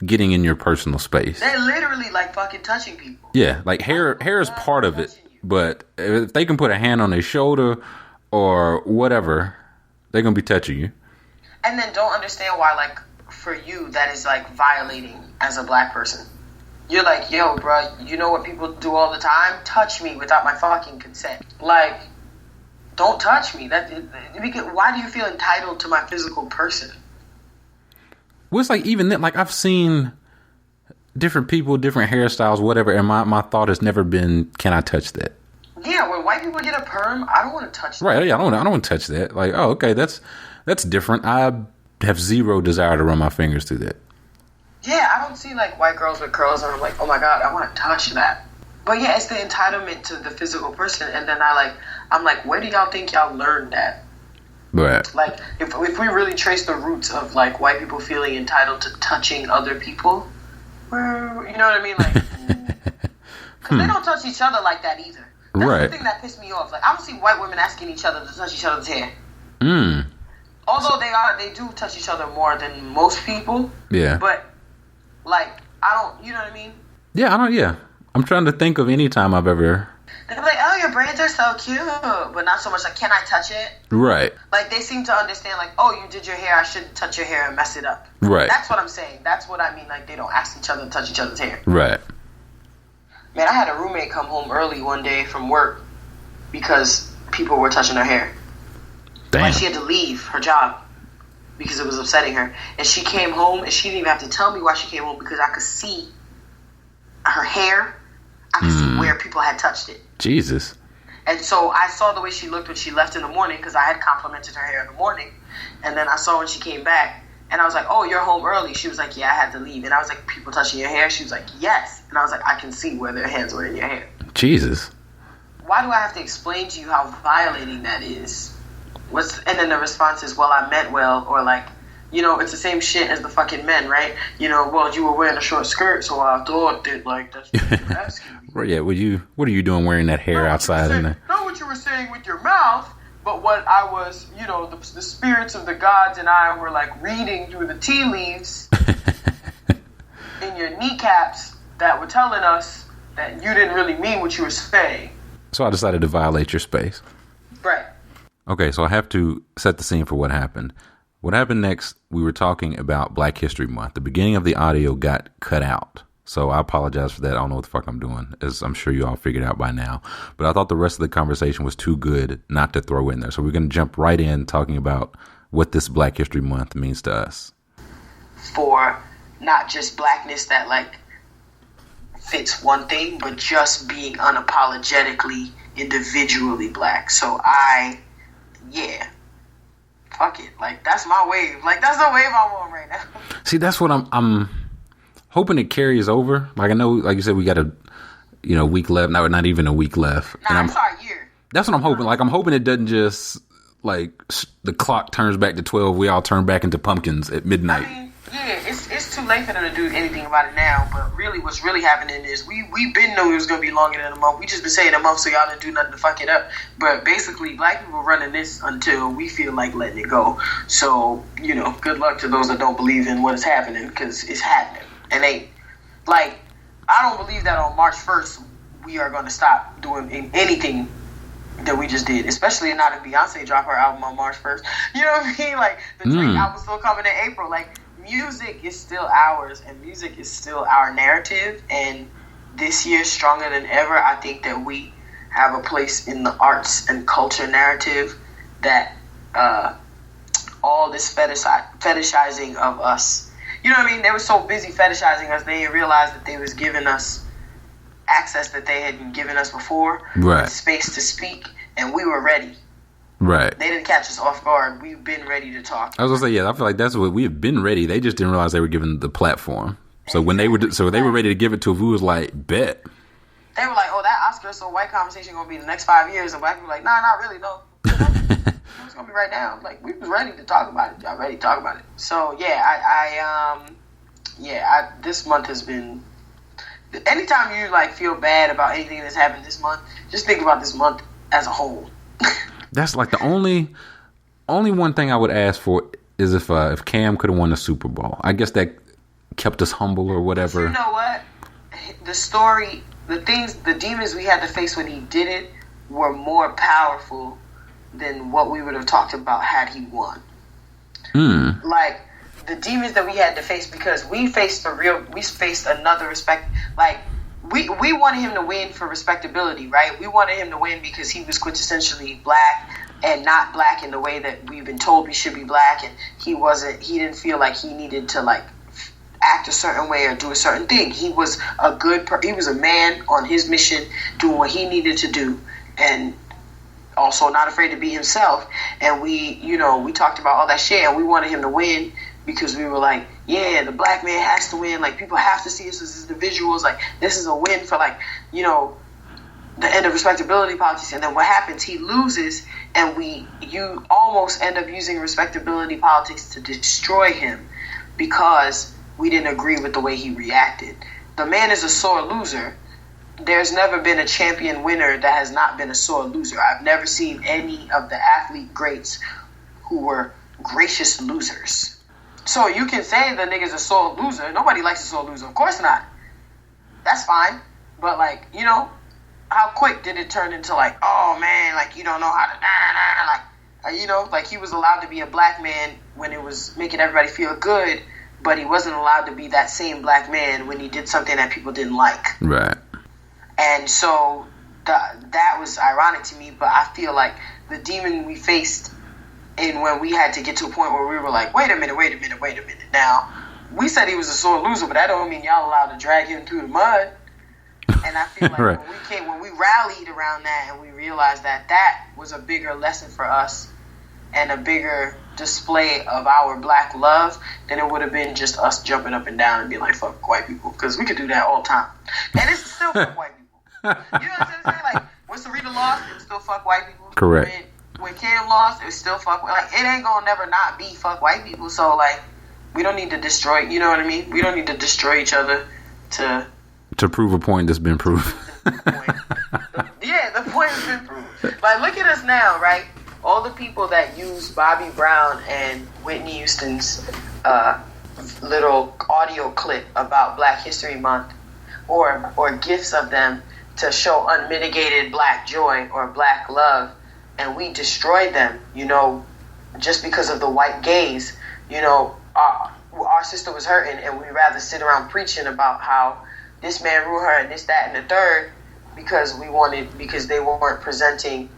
getting in your personal space. They're literally like fucking touching people. Yeah, like hair is part of it. But if they can put a hand on their shoulder or whatever, they're going to be touching you. And then don't understand why, like, for you, that is, like, violating as a black person. You're like, yo, bro, you know what people do all the time? Touch me without my fucking consent. Like, don't touch me. Why do you feel entitled to my physical person? Well, it's like, even then, like, I've seen different people, different hairstyles, whatever, and my thought has never been, can I touch that? Yeah, when white people get a perm, I don't want to touch that. Right, yeah, I don't want to touch that. Like, oh, okay, that's different. I have zero desire to run my fingers through that. Yeah, I don't see like white girls with curls and I'm like, oh my god, I want to touch that. But yeah, it's the entitlement to the physical person, and then I'm like, where do y'all think y'all learned that? Right. Like, if we really trace the roots of like white people feeling entitled to touching other people, where, you know what I mean? Like, because they don't touch each other like that either. That's right. the thing that pissed me off. Like, I don't see white women asking each other to touch each other's hair. Although they do touch each other more than most people. Yeah. But like, I don't, you know what I mean? Yeah, I don't. Yeah, I'm trying to think of any time I've ever. They're like, oh, your braids are so cute, but not so much like, can I touch it? Right. Like, they seem to understand, like, oh, you did your hair, I shouldn't touch your hair and mess it up. Right. That's what I'm saying. That's what I mean. Like, they don't ask each other to touch each other's hair. Right. Man, I had a roommate come home early one day from work because people were touching her hair. Damn. Like, she had to leave her job because it was upsetting her. And she came home, and she didn't even have to tell me why she came home because I could see her hair. I could see where people had touched it. Jesus. And so I saw the way she looked when she left in the morning because I had complimented her hair in the morning. And then I saw when she came back, and I was like, oh, you're home early. She was like, yeah, I had to leave. And I was like, people touching your hair? She was like, yes. And I was like, I can see where their hands were in your hair. Jesus. Why do I have to explain to you how violating that is? And then the response is, well, I meant well, or like, you know, it's the same shit as the fucking men, right? You know, well, you were wearing a short skirt, so I thought that, like, that's what you were asking me. Right, yeah, what are you doing wearing that hair outside? Not what you were saying with your mouth, but what I was, you know, the spirits of the gods and I were, like, reading through the tea leaves in your kneecaps that were telling us that you didn't really mean what you were saying. So I decided to violate your space. Right. Okay, so I have to set the scene for what happened. What happened next, we were talking about Black History Month. The beginning of the audio got cut out. So I apologize for that. I don't know what the fuck I'm doing, as I'm sure you all figured out by now. But I thought the rest of the conversation was too good not to throw in there. So we're going to jump right in talking about what this Black History Month means to us. For not just blackness that, like, fits one thing, but just being unapologetically, individually black. So fuck it. Like, that's my wave. Like, that's the wave I'm on right now. See, that's what I'm hoping it carries over. Like, I know, like you said, we got a week left. Not even a week left. Nah, it's our year. That's what I'm hoping. Like, I'm hoping it doesn't just, like, the clock turns back to 12. We all turn back into pumpkins at midnight. I mean, yeah, it's too late for them to do anything about it now. But really, what's really happening is we've been knowing it was going to be longer than a month. We just been saying a month so y'all didn't do nothing to fuck it up. But basically, black people running this until we feel like letting it go. So, you know, good luck to those that don't believe in what is happening, because it's happening. And I don't believe that on March 1st we are going to stop doing anything that we just did, especially not if Beyonce drop her album on March 1st. You know what I mean? Like, the Drake album's still coming in April. Like, music is still ours, and music is still our narrative. And this year, stronger than ever, I think that we have a place in the arts and culture narrative that all this fetishizing of us. You know what I mean? They were so busy fetishizing us, they didn't realize that they was giving us access that they hadn't given us before. Right. Space to speak, and we were ready. Right. They didn't catch us off guard. We've been ready to talk. I was gonna say, yeah, I feel like that's what we have been ready. They just didn't realize they were given the platform. So when they were ready to give it to us, we was like, bet. They were like, oh, that Oscar so white conversation gonna be the next 5 years, and black people were like, nah, not really, no. It's gonna be right now. Like, we was ready to talk about it. Y'all ready to talk about it. So yeah, this month has been. Anytime you like feel bad about anything that's happened this month, just think about this month as a whole. That's like the only one thing I would ask for is if Cam could have won the Super Bowl. I guess that kept us humble or whatever. But you know what? The story, the demons we had to face when he did it were more powerful than what we would have talked about had he won. Like, the demons that we had to face, because we faced another respect. Like, we wanted him to win for respectability, right? We wanted him to win because he was quintessentially black and not black in the way that we've been told we should be black, and he didn't feel like he needed to, like, act a certain way or do a certain thing. He was he was a man on his mission, doing what he needed to do, and also not afraid to be himself. And we talked about all that shit, and we wanted him to win because we were like, yeah, the black man has to win. Like, people have to see us as individuals. Like, this is a win for, like, you know, the end of respectability politics. And then what happens? He loses, and you almost end up using respectability politics to destroy him because we didn't agree with the way he reacted. The man is a sore loser. There's never been a champion winner that has not been a sore loser. I've never seen any of the athlete greats who were gracious losers. So you can say the nigga's a sore loser. Nobody likes a sore loser. Of course not. That's fine. But, like, you know, how quick did it turn into, like, oh, man, like, you don't know how to, like, you know, like, he was allowed to be a black man when it was making everybody feel good, but he wasn't allowed to be that same black man when he did something that people didn't like. Right. And so that was ironic to me, but I feel like the demon we faced and when we had to get to a point where we were like, wait a minute. Now, we said he was a sore loser, but that don't mean y'all allowed to drag him through the mud. And I feel like right. when we rallied around that and we realized that was a bigger lesson for us and a bigger display of our black love, then it would have been just us jumping up and down and being like, fuck white people, because we could do that all the time. And it's still fuck white people. You know what I'm saying? Like, when Serena lost, it was still fuck white people. Correct. When Cam lost, it was still fuck white. Like, it ain't gonna never not be fuck white people. So, like, we don't need to destroy, you know what I mean? We don't need to destroy each other to prove a point that's been proven. Yeah, the point has been proved. Like, look at us now, right? All the people that use Bobby Brown and Whitney Houston's little audio clip about Black History Month or gifts of them to show unmitigated black joy or black love, and we destroyed them, you know, just because of the white gaze. You know, our sister was hurting, and we'd rather sit around preaching about how this man ruined her and this, that, and the third because they weren't presenting.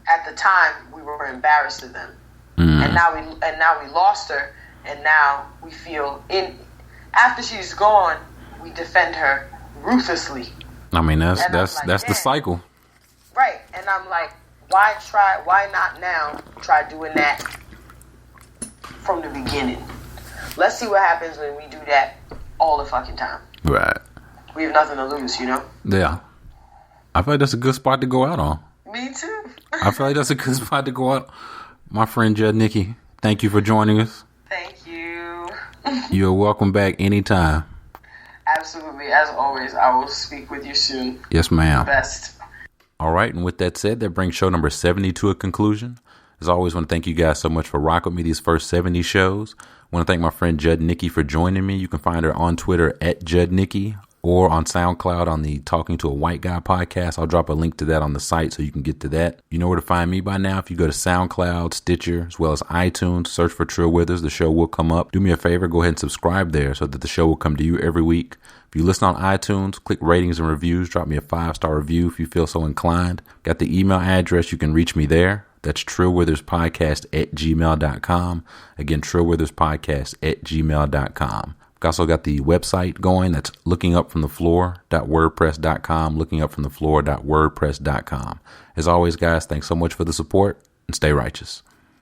At the time, we were embarrassed of them, and now we lost her, and now we feel after she's gone, we defend her ruthlessly. I mean, that's the cycle, right? And I'm like, why not now try doing that from the beginning? Let's see what happens when we do that all the fucking time. Right. We have nothing to lose, you know? Yeah. I feel like that's a good spot to go out on. Me too. I feel like that's a good spot to go out. My friend Judd Nicky, thank you for joining us. Thank you. You're welcome back anytime. Absolutely. As always, I will speak with you soon. Yes, ma'am. Best. All right. And with that said, that brings show number 70 to a conclusion. As always, I want to thank you guys so much for rocking with me these first 70 shows. I want to thank my friend Judd Nicky for joining me. You can find her on Twitter at Judd Nicky or on SoundCloud on the Talking to a White Guy podcast. I'll drop a link to that on the site so you can get to that. You know where to find me by now. If you go to SoundCloud, Stitcher, as well as iTunes, search for Trill Withers, the show will come up. Do me a favor, go ahead and subscribe there so that the show will come to you every week. If you listen on iTunes, click ratings and reviews. Drop me a 5-star review if you feel so inclined. Got the email address. You can reach me there. That's trillwitherspodcast@gmail.com. Again, trillwitherspodcast@gmail.com. I've also got the website going. That's lookingupfromthefloor.wordpress.com, lookingupfromthefloor.wordpress.com. As always, guys, thanks so much for the support and stay righteous.